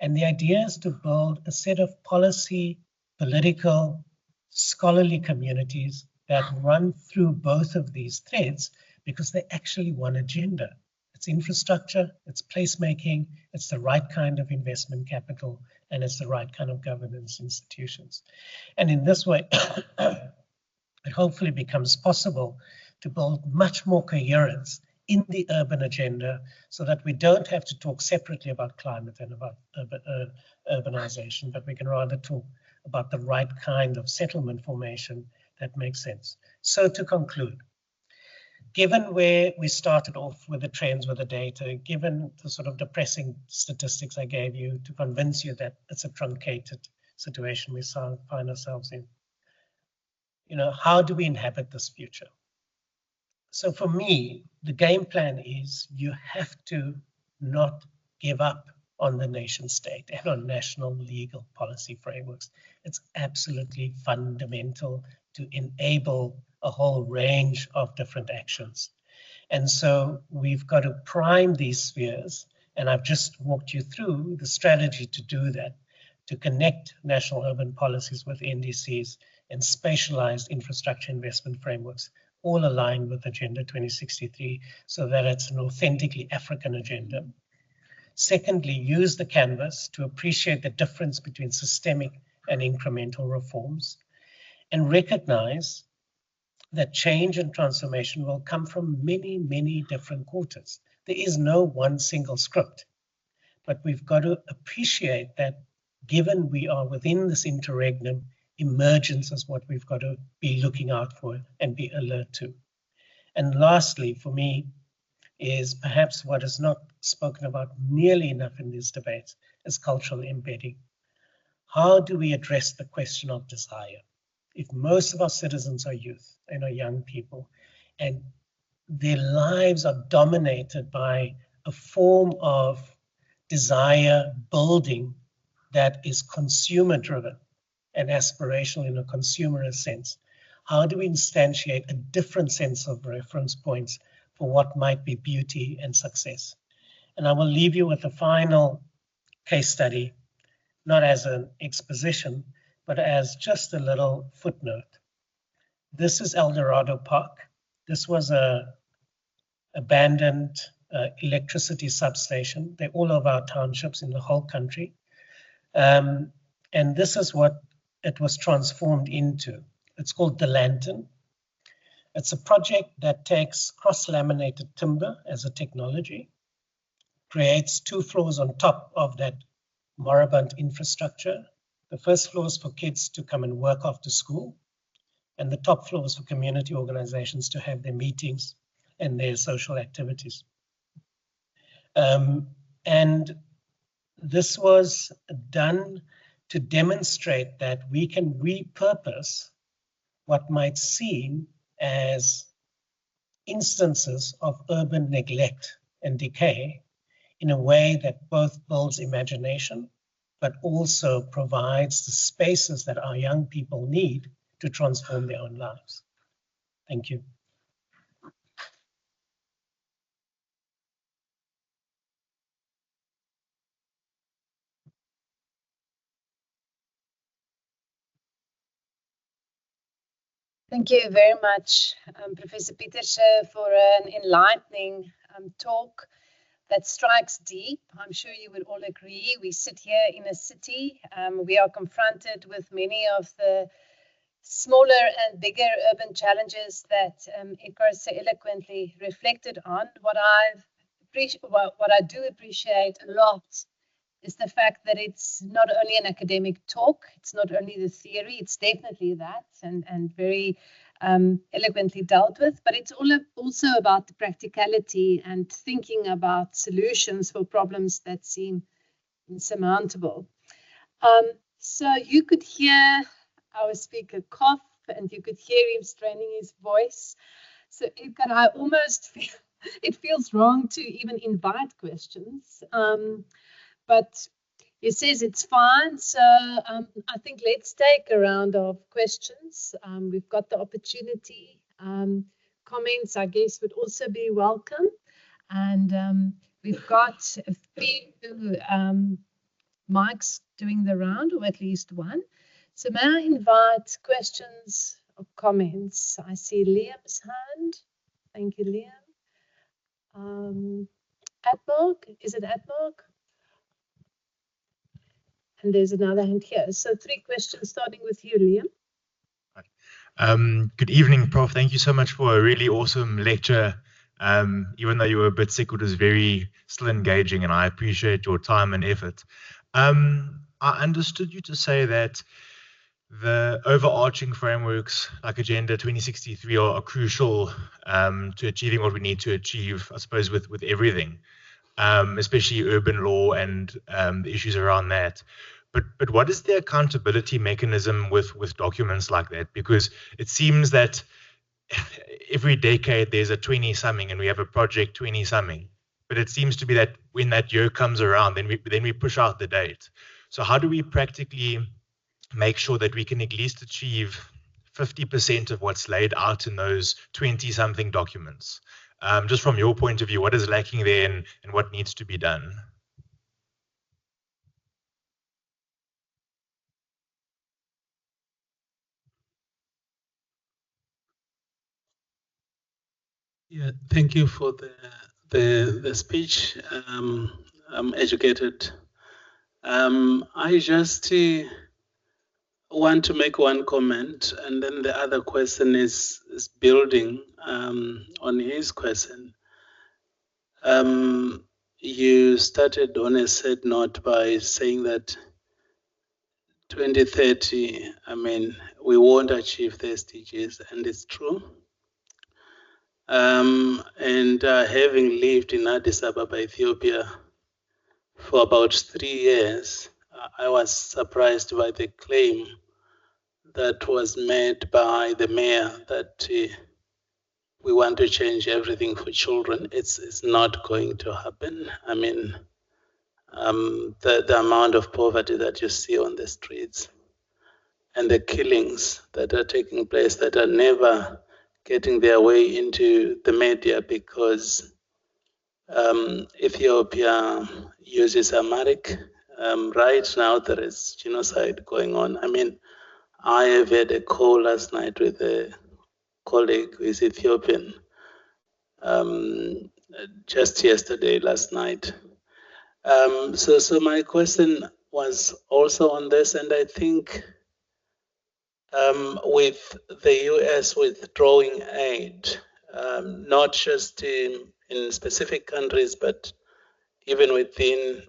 And the idea is to build a set of policy, political, scholarly communities that run through both of these threads because they actually one agenda. It's infrastructure, it's placemaking, it's the right kind of investment capital, and it's the right kind of governance institutions. And in this way, it hopefully becomes possible to build much more coherence in the urban agenda so that we don't have to talk separately about climate and about urbanization, but we can rather talk about the right kind of settlement formation that makes sense. So to conclude, given where we started off with the trends, with the data, given the sort of depressing statistics I gave you to convince you that it's a truncated situation we find ourselves in, how do we inhabit this future? So for me, the game plan is you have to not give up on the nation state and on national legal policy frameworks. It's absolutely fundamental to enable a whole range of different actions. And so we've got to prime these spheres, and I've just walked you through the strategy to do that, to connect national urban policies with NDCs and spatialized infrastructure investment frameworks, all aligned with Agenda 2063, so that it's an authentically African agenda. Secondly, use the canvas to appreciate the difference between systemic and incremental reforms, and recognize that change and transformation will come from many, many different quarters. There is no one single script, but we've got to appreciate that given we are within this interregnum, emergence is what we've got to be looking out for and be alert to. And lastly, for me, is perhaps what is not spoken about nearly enough in these debates is cultural embedding. How do we address the question of desire? If most of our citizens are youth and are young people, and their lives are dominated by a form of desire building that is consumer driven and aspirational in a consumerist sense, how do we instantiate a different sense of reference points for what might be beauty and success? And I will leave you with a final case study, not as an exposition, but as just a little footnote. This is El Dorado Park. This was a abandoned electricity substation. They're all over our townships in the whole country. And this is what it was transformed into. It's called The Lantern. It's a project that takes cross-laminated timber as a technology, creates 2 floors on top of that moribund infrastructure. The first floor is for kids to come and work after school, and the top floor is for community organizations to have their meetings and their social activities. And this was done to demonstrate that we can repurpose what might seem as instances of urban neglect and decay in a way that both builds imagination, but also provides the spaces that our young people need to transform their own lives. Thank you. Thank you very much, Professor Pieterse, for an enlightening talk that strikes deep. I'm sure you would all agree. We sit here in a city. We are confronted with many of the smaller and bigger urban challenges that Edgar so eloquently reflected on. What I do appreciate a lot is the fact that it's not only an academic talk, it's not only the theory, it's definitely that and very eloquently dealt with, but it's also about the practicality and thinking about solutions for problems that seem insurmountable. So you could hear our speaker cough and you could hear him straining his voice. So Edgar, I almost feel it feels wrong to even invite questions. But he says it's fine, so I think let's take a round of questions. We've got the opportunity. Comments, I guess, would also be welcome. And we've got a few mics doing the round, or at least one. So may I invite questions or comments? I see Liam's hand. Thank you, Liam. Atmark, is it Atmark? And there's another hand here. So 3 questions, starting with you, Liam. Good evening, Prof. Thank you so much for a really awesome lecture. Even though you were a bit sick, it was still engaging, and I appreciate your time and effort. I understood you to say that the overarching frameworks like Agenda 2063 are crucial to achieving what we need to achieve, I suppose, with everything. Especially urban law and the issues around that. But what is the accountability mechanism with documents like that? Because it seems that every decade there's a 20-something and we have a project 20-something. But it seems to be that when that year comes around, then we push out the date. So how do we practically make sure that we can at least achieve 50% of what's laid out in those 20-something documents? Just from your point of view, what is lacking there and what needs to be done? Yeah, thank you for the speech. I'm educated. I just want to make one comment, and then the other question is building on his question. You started on a sad note by saying that 2030, I mean, we won't achieve the SDGs, and it's true. Having lived in Addis Ababa, Ethiopia, for about 3 years, I was surprised by the claim that was made by the mayor that we want to change everything for children. It's not going to happen. I mean, the amount of poverty that you see on the streets and the killings that are taking place that are never getting their way into the media because Ethiopia uses Amharic. Right now there is genocide going on. I mean, I have had a call last night with the colleague who is Ethiopian just yesterday, last night. So my question was also on this, and I think with the US withdrawing aid, not just in specific countries, but even within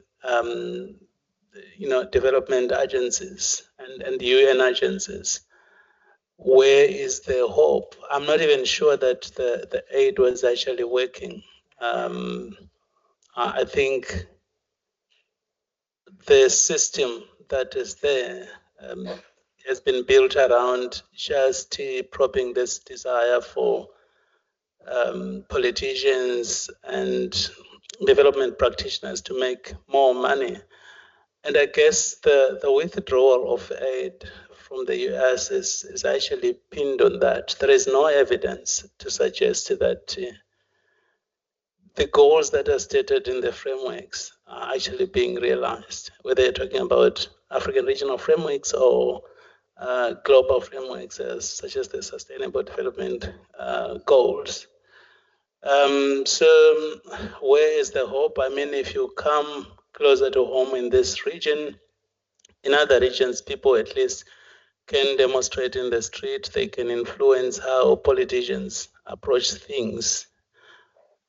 development agencies and UN agencies, where is the hope? I'm not even sure that the aid was actually working. I think the system that is there has been built around just propping this desire for politicians and development practitioners to make more money. And I guess the withdrawal of aid from the US is actually pinned on that. There is no evidence to suggest that the goals that are stated in the frameworks are actually being realized, whether you're talking about African regional frameworks or global frameworks such as the Sustainable Development Goals. So where is the hope? I mean, if you come closer to home in this region, in other regions, people at least can demonstrate in the street, they can influence how politicians approach things.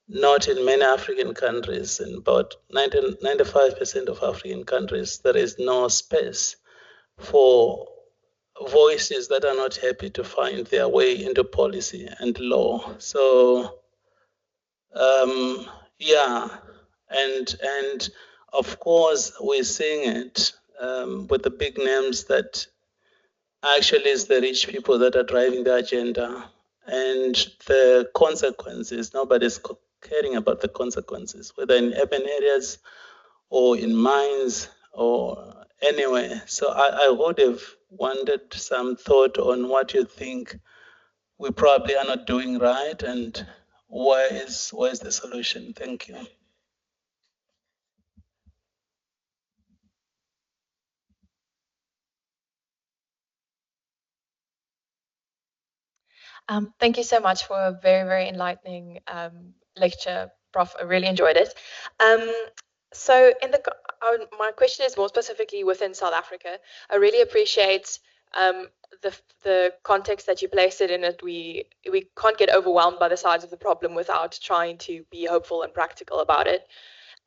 Not in many African countries, in about 95% of African countries, there is no space for voices that are not happy to find their way into policy and law. So, yeah, and of course we're seeing it with the big names that actually is the rich people that are driving the agenda, and the consequences, nobody's caring about the consequences, whether in urban areas or in mines or anywhere. So I would have wanted some thought on what you think we probably are not doing right and where is the solution. Thank you. Thank you so much for a very, very enlightening lecture, Prof. I really enjoyed it. So my question is more specifically within South Africa. I really appreciate the context that you placed it in. It we can't get overwhelmed by the size of the problem without trying to be hopeful and practical about it.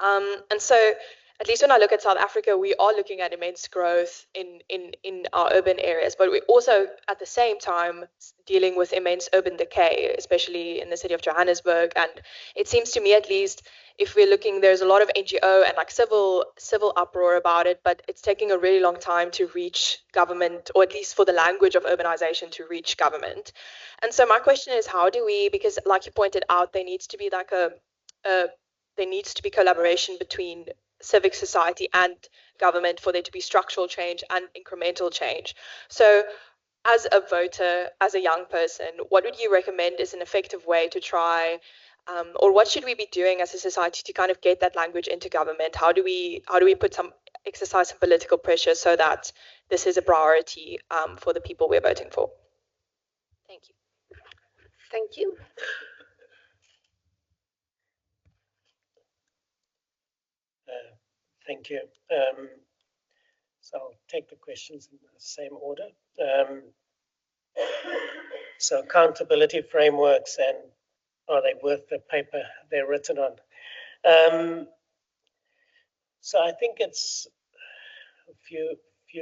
And so, at least when I look at South Africa, we are looking at immense growth in our urban areas, but we're also at the same time dealing with immense urban decay, especially in the city of Johannesburg. And it seems to me, at least, if we're looking, there's a lot of NGO and like civil uproar about it, but it's taking a really long time to reach government, or at least for the language of urbanization to reach government. And so my question is, how do we, because like you pointed out, there needs to be like there needs to be collaboration between civic society and government for there to be structural change and incremental change. So as a voter, as a young person, what would you recommend is an effective way to try, or what should we be doing as a society to kind of get that language into government? How do we exercise some political pressure so that this is a priority for the people we're voting for? Thank you. Thank you. Thank you. So I'll take the questions in the same order. So accountability frameworks, and are they worth the paper they're written on? So I think it's a few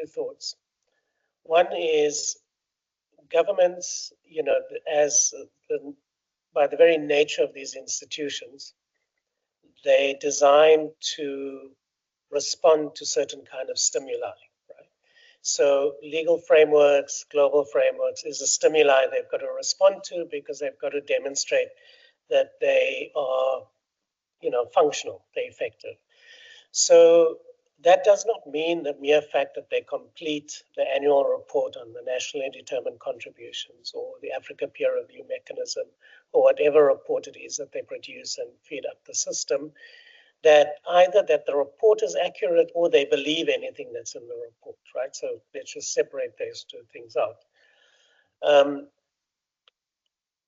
thoughts. One is governments, by the very nature of these institutions, they're designed to respond to certain kind of stimuli, right? So legal frameworks, global frameworks is a stimuli they've got to respond to because they've got to demonstrate that they are, functional, they're effective. So that does not mean the mere fact that they complete the annual report on the nationally determined contributions or the Africa peer review mechanism or whatever report it is that they produce and feed up the system, that either that the report is accurate or they believe anything that's in the report, right? So let's just separate those two things out.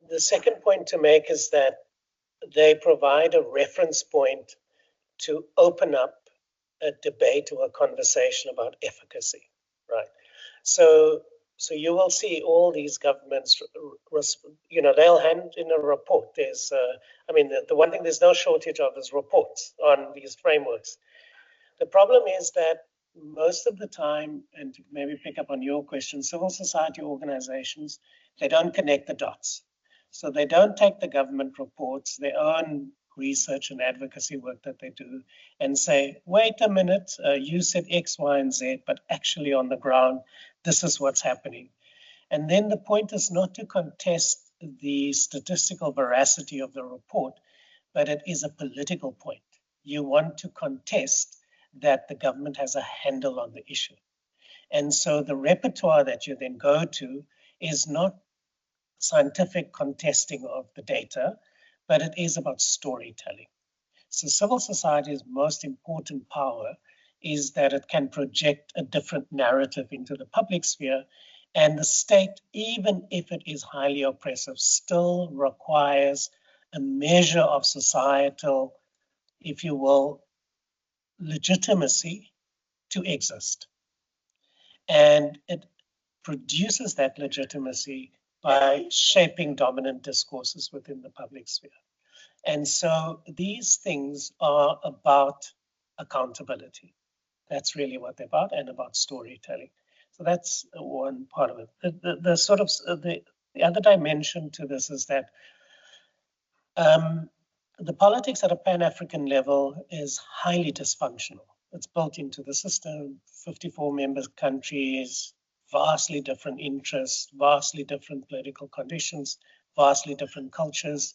The second point to make is that they provide a reference point to open up a debate or a conversation about efficacy, right? So you will see all these governments, they'll hand in a report. There's, the one thing there's no shortage of is reports on these frameworks. The problem is that most of the time, and to maybe pick up on your question, civil society organizations, they don't connect the dots. So they don't take the government reports, their own research and advocacy work that they do, and say, wait a minute, you said X, Y, and Z, but actually on the ground, this is what's happening. And then the point is not to contest the statistical veracity of the report, but it is a political point. You want to contest that the government has a handle on the issue. And so the repertoire that you then go to is not scientific contesting of the data, but it is about storytelling. So civil society's most important power is that it can project a different narrative into the public sphere, and the state, even if it is highly oppressive, still requires a measure of societal, if you will, legitimacy to exist. And it produces that legitimacy by shaping dominant discourses within the public sphere. And so these things are about accountability. That's really what they're about, and about storytelling. So that's one part of it. The other dimension to this is that the politics at a Pan-African level is highly dysfunctional. It's built into the system, 54 member countries, vastly different interests, vastly different political conditions, vastly different cultures.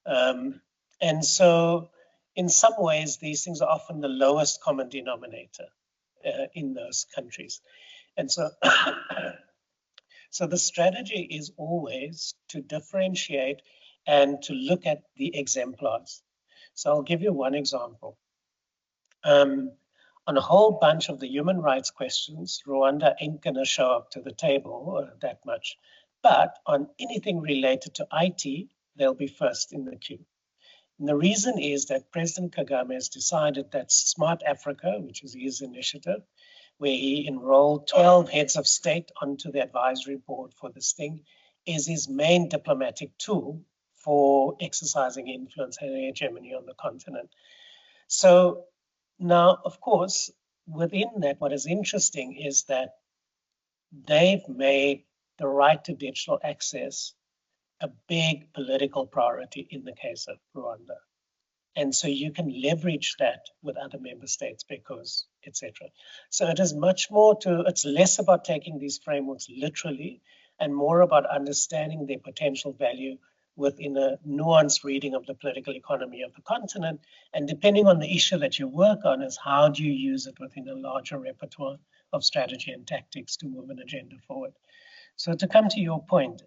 And so in some ways, these things are often the lowest common denominator in those countries. And so, so the strategy is always to differentiate and to look at the exemplars. So I'll give you one example. On a whole bunch of the human rights questions, Rwanda ain't going to show up to the table that much. But on anything related to IT, they'll be first in the queue. And the reason is that President Kagame has decided that Smart Africa, which is his initiative, where he enrolled 12 heads of state onto the advisory board for this thing, is his main diplomatic tool for exercising influence and hegemony on the continent. So now, of course, within that, what is interesting is that they've made the right to digital access a big political priority in the case of Rwanda. And so you can leverage that with other member states because, etc. So it is much more it's less about taking these frameworks literally and more about understanding their potential value within a nuanced reading of the political economy of the continent. And depending on the issue that you work on is how do you use it within a larger repertoire of strategy and tactics to move an agenda forward. So to come to your point,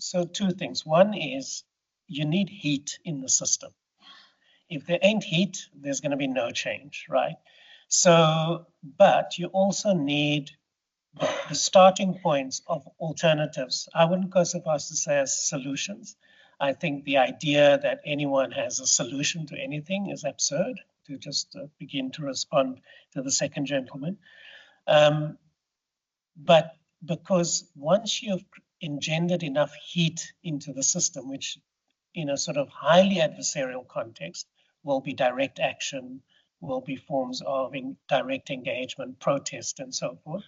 So two things. One is you need heat in the system. If there ain't heat, there's going to be no change, right? So, but you also need the starting points of alternatives. I wouldn't go so far as to say as solutions. I think the idea that anyone has a solution to anything is absurd, to just begin to respond to the second gentleman. But because once you've engendered enough heat into the system, which in a sort of highly adversarial context will be direct action, will be forms of direct engagement, protest, and so forth,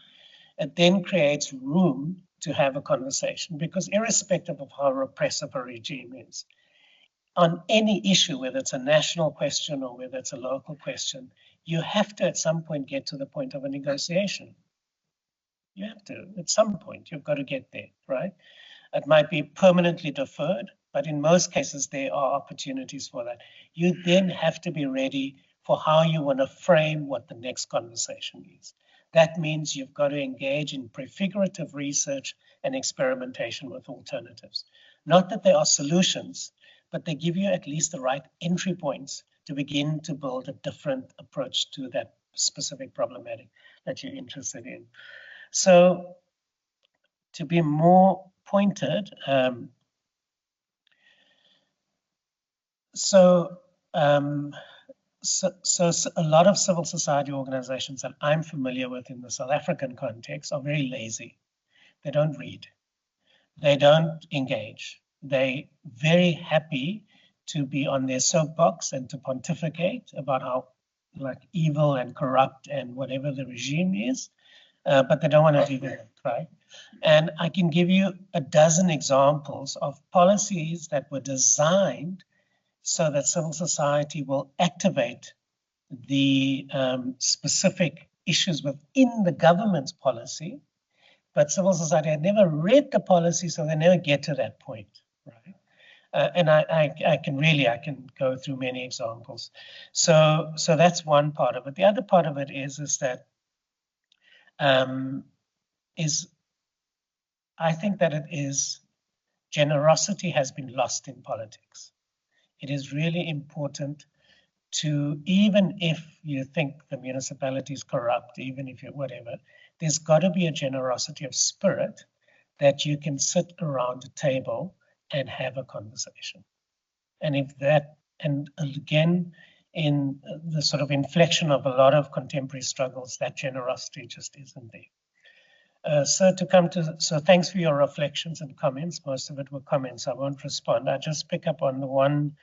it then creates room to have a conversation, because irrespective of how repressive a regime is, on any issue, whether it's a national question or whether it's a local question, you have to at some point get to the point of a negotiation. You have to, at some point, you've got to get there, right? It might be permanently deferred, but in most cases, there are opportunities for that. You then have to be ready for how you want to frame what the next conversation is. That means you've got to engage in prefigurative research and experimentation with alternatives. Not that they are solutions, but they give you at least the right entry points to begin to build a different approach to that specific problematic that you're interested in. So to be more pointed, so a lot of civil society organizations that I'm familiar with in the South African context are very lazy. They don't read. They don't engage. They're very happy to be on their soapbox and to pontificate about how evil and corrupt and whatever the regime is, but they don't want to do that, right? And I can give you a dozen examples of policies that were designed so that civil society will activate the specific issues within the government's policy, but civil society had never read the policy, so they never get to that point, right? And I can go through many examples. So that's one part of it. The other part of it is that I think that it is generosity has been lost in politics. It is really important to, even if you think the municipality is corrupt, even if you're whatever, there's got to be a generosity of spirit that you can sit around a table and have a conversation. And if that, and again, in the sort of inflection of a lot of contemporary struggles, that generosity just isn't there. So thanks for your reflections and comments. Most of it were comments. I won't respond. I just pick up on the one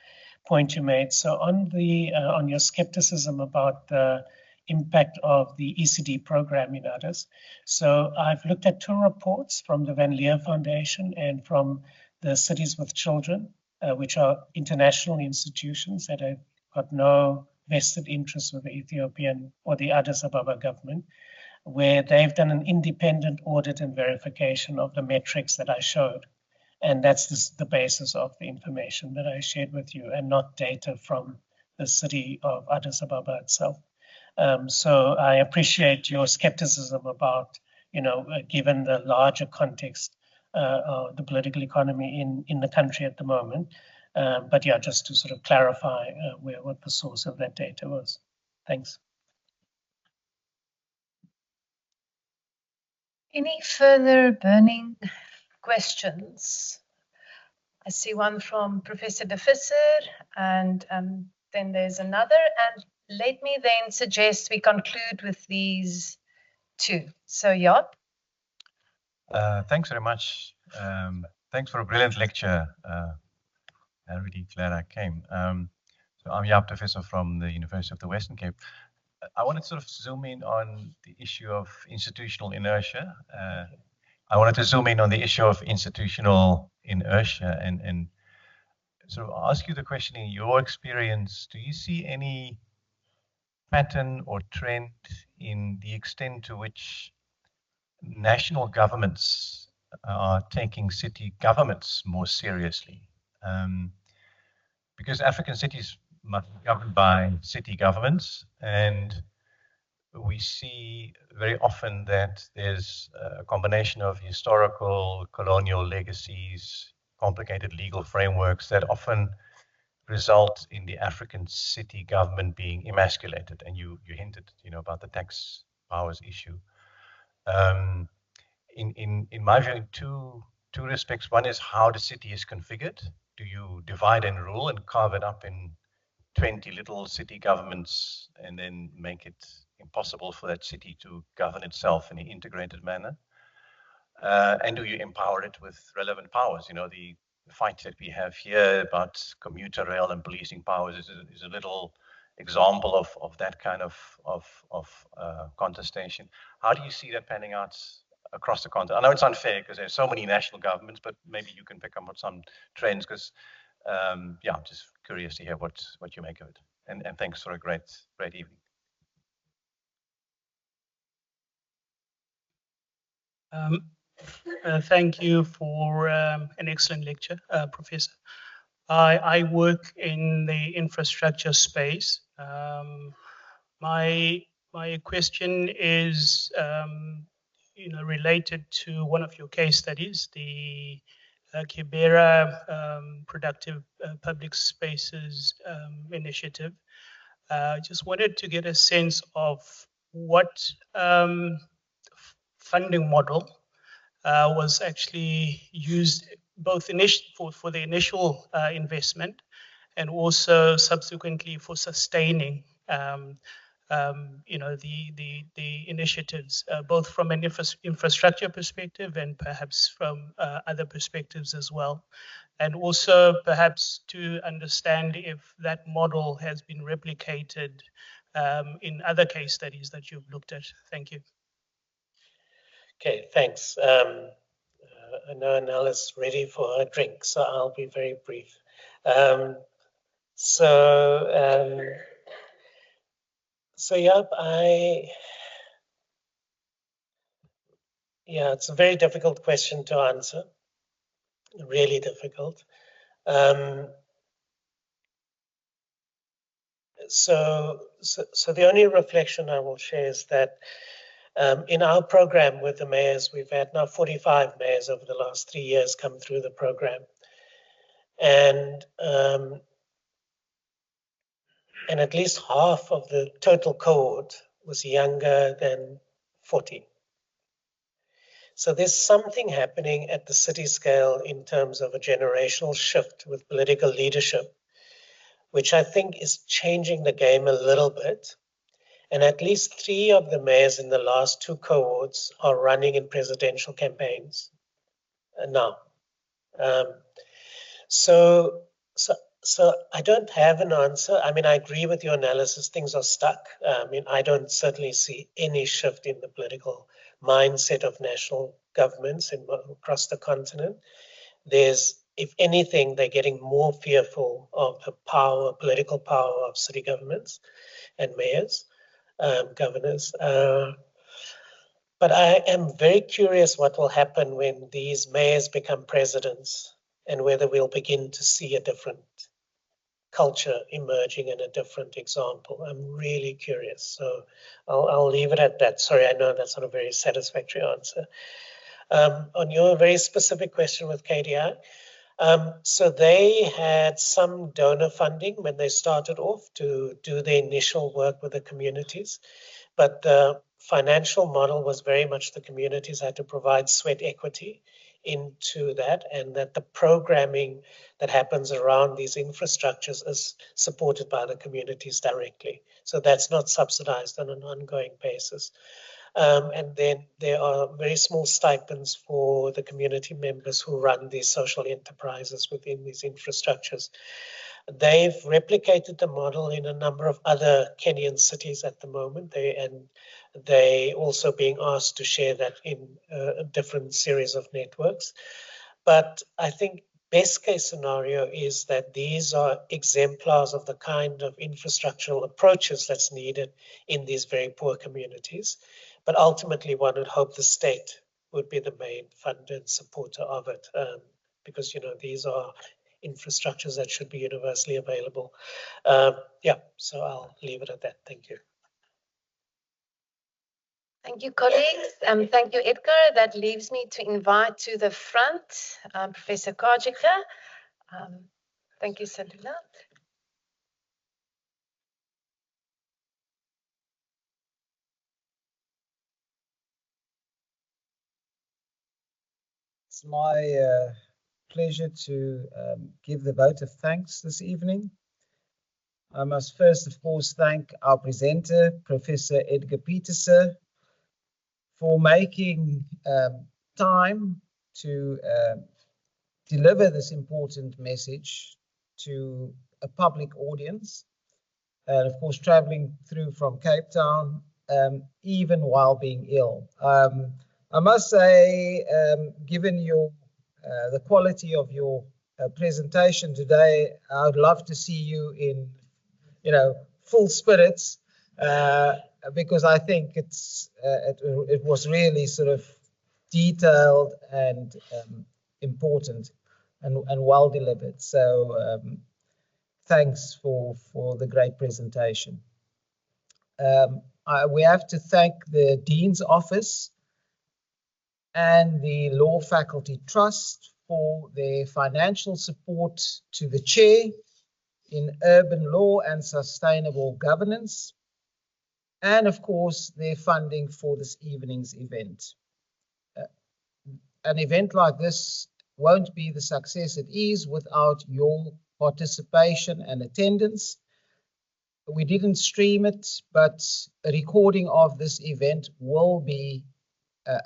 point you made. So on your skepticism about the impact of the ECD program in others. So I've looked at two reports from the Van Leer Foundation and from the Cities with Children, which are international institutions that have got no vested interest with the Ethiopian or the Addis Ababa government, where they've done an independent audit and verification of the metrics that I showed. And that's the basis of the information that I shared with you, and not data from the city of Addis Ababa itself. So I appreciate your skepticism about, given the larger context of the political economy in the country at the moment. But yeah, just to sort of clarify what the source of that data was. Thanks. Any further burning questions? I see one from Professor Pieterse, and then there's another. And let me then suggest we conclude with these two. So, Jaap. Thanks very much. Thanks for a brilliant lecture. I'm really glad I came. So I'm Jaap Pieterse from the University of the Western Cape. I wanted to sort of zoom in on the issue of institutional inertia. I wanted to zoom in on the issue of institutional inertia and sort of ask you the question, in your experience, do you see any pattern or trend in the extent to which national governments are taking city governments more seriously? Because African cities must be governed by city governments, and we see very often that there's a combination of historical, colonial legacies, complicated legal frameworks that often result in the African city government being emasculated. And you hinted, about the tax powers issue. In my view, in two respects. One is how the city is configured. Do you divide and rule and carve it up in 20 little city governments and then make it impossible for that city to govern itself in an integrated manner? And do you empower it with relevant powers? The fight that we have here about commuter rail and policing powers is a little example of that kind of contestation. How do you see that panning out across the continent? I know it's unfair because there's so many national governments, but maybe you can pick up on some trends, because I'm just curious to hear what you make of it. And thanks for a great evening. Thank you for an excellent lecture, Professor. I work in the infrastructure space. My question is, related to one of your case studies, the Kibera Productive Public Spaces Initiative. Just wanted to get a sense of what funding model was actually used both for the initial investment and also subsequently for sustaining the initiatives, both from an infrastructure perspective and perhaps from other perspectives as well. And also perhaps to understand if that model has been replicated in other case studies that you've looked at. Thank you. Okay, thanks. I know Anel is ready for her drink, so I'll be very brief. Yeah, it's a very difficult question to answer, really difficult. So the only reflection I will share is that in our program with the mayors, we've had now 45 mayors over the last 3 years come through the program. And at least half of the total cohort was younger than 40. So there's something happening at the city scale in terms of a generational shift with political leadership, which I think is changing the game a little bit. And at least 3 of the mayors in the last 2 cohorts are running in presidential campaigns now. So I don't have an answer. I mean, I agree with your analysis. Things are stuck. I mean, I don't certainly see any shift in the political mindset of national governments across the continent. If anything, they're getting more fearful of the political power of city governments and mayors, governors. But I am very curious what will happen when these mayors become presidents and whether we'll begin to see a different culture emerging and a different example. I'm really curious. So I'll leave it at that. Sorry, I know that's not a very satisfactory answer. On your very specific question with KDI, so they had some donor funding when they started off to do the initial work with the communities, but the financial model was very much the communities had to provide sweat equity into that, and that the programming that happens around these infrastructures is supported by the communities directly. So that's not subsidized on an ongoing basis. And then there are very small stipends for the community members who run these social enterprises within these infrastructures. They've replicated the model in a number of other Kenyan cities at the moment. They also being asked to share that in a different series of networks. But I think best case scenario is that these are exemplars of the kind of infrastructural approaches that's needed in these very poor communities. But ultimately, one would hope the state would be the main funder and supporter of it, because these are infrastructures that should be universally available. Yeah, so I'll leave it at that. Thank you. Thank you, colleagues. Thank you, Edgar. That leaves me to invite to the front Professor Kajika. Thank you, Salula. It's my pleasure to give the vote of thanks this evening. I must first, of course, thank our presenter, Professor Edgar Pieterse, for making time to deliver this important message to a public audience, and of course traveling through from Cape Town, even while being ill. I must say, given the quality of your presentation today, I would love to see you in full spirits, because I think it was really sort of detailed and important and well delivered. So thanks for the great presentation. We have to thank the Dean's Office and the Law Faculty Trust for their financial support to the chair in urban law and sustainable governance, and of course their funding for this evening's event. An event like this won't be the success it is without your participation and attendance. We didn't stream it, but a recording of this event will be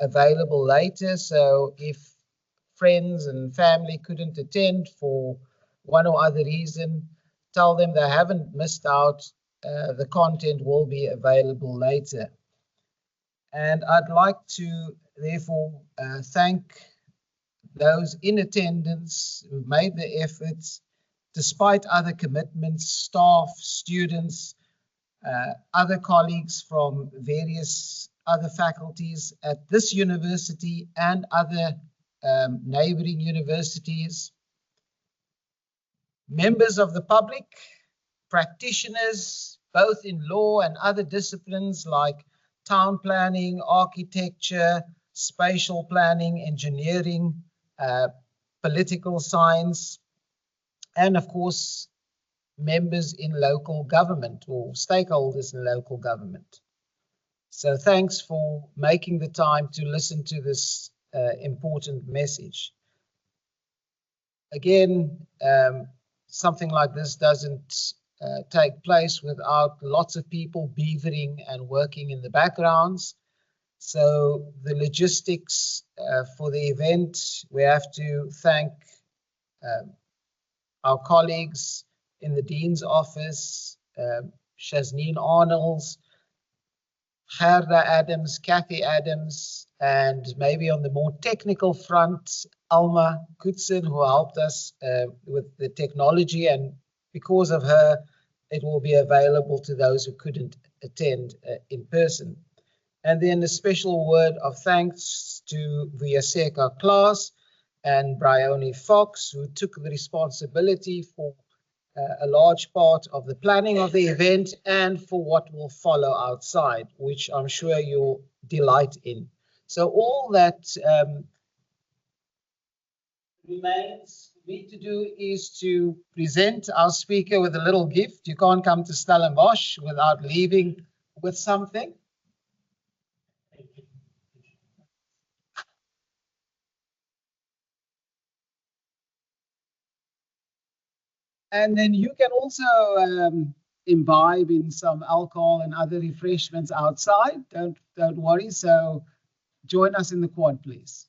available later. So if friends and family couldn't attend for one or other reason, tell them they haven't missed out. The content will be available later. And I'd like to therefore thank those in attendance who made the efforts despite other commitments, staff, students, other colleagues from various other faculties at this university and other neighboring universities, members of the public, practitioners, both in law and other disciplines like town planning, architecture, spatial planning, engineering, political science, and of course, members in local government or stakeholders in local government. So thanks for making the time to listen to this important message. Again, something like this doesn't take place without lots of people beavering and working in the backgrounds. So the logistics for the event, we have to thank our colleagues in the Dean's office, Shazneen Arnolds, Gerda Adams, Kathy Adams, and maybe on the more technical front, Alma Kutsen, who helped us with the technology, and because of her, it will be available to those who couldn't attend in person. And then a special word of thanks to Vuyaseka Klaas and Bryony Fox, who took the responsibility for a large part of the planning of the event and for what will follow outside, which I'm sure you'll delight in. So all that remains for me to do is to present our speaker with a little gift. You can't come to Stellenbosch without leaving with something. And then you can also imbibe in some alcohol and other refreshments outside. Don't worry. So join us in the quad, please.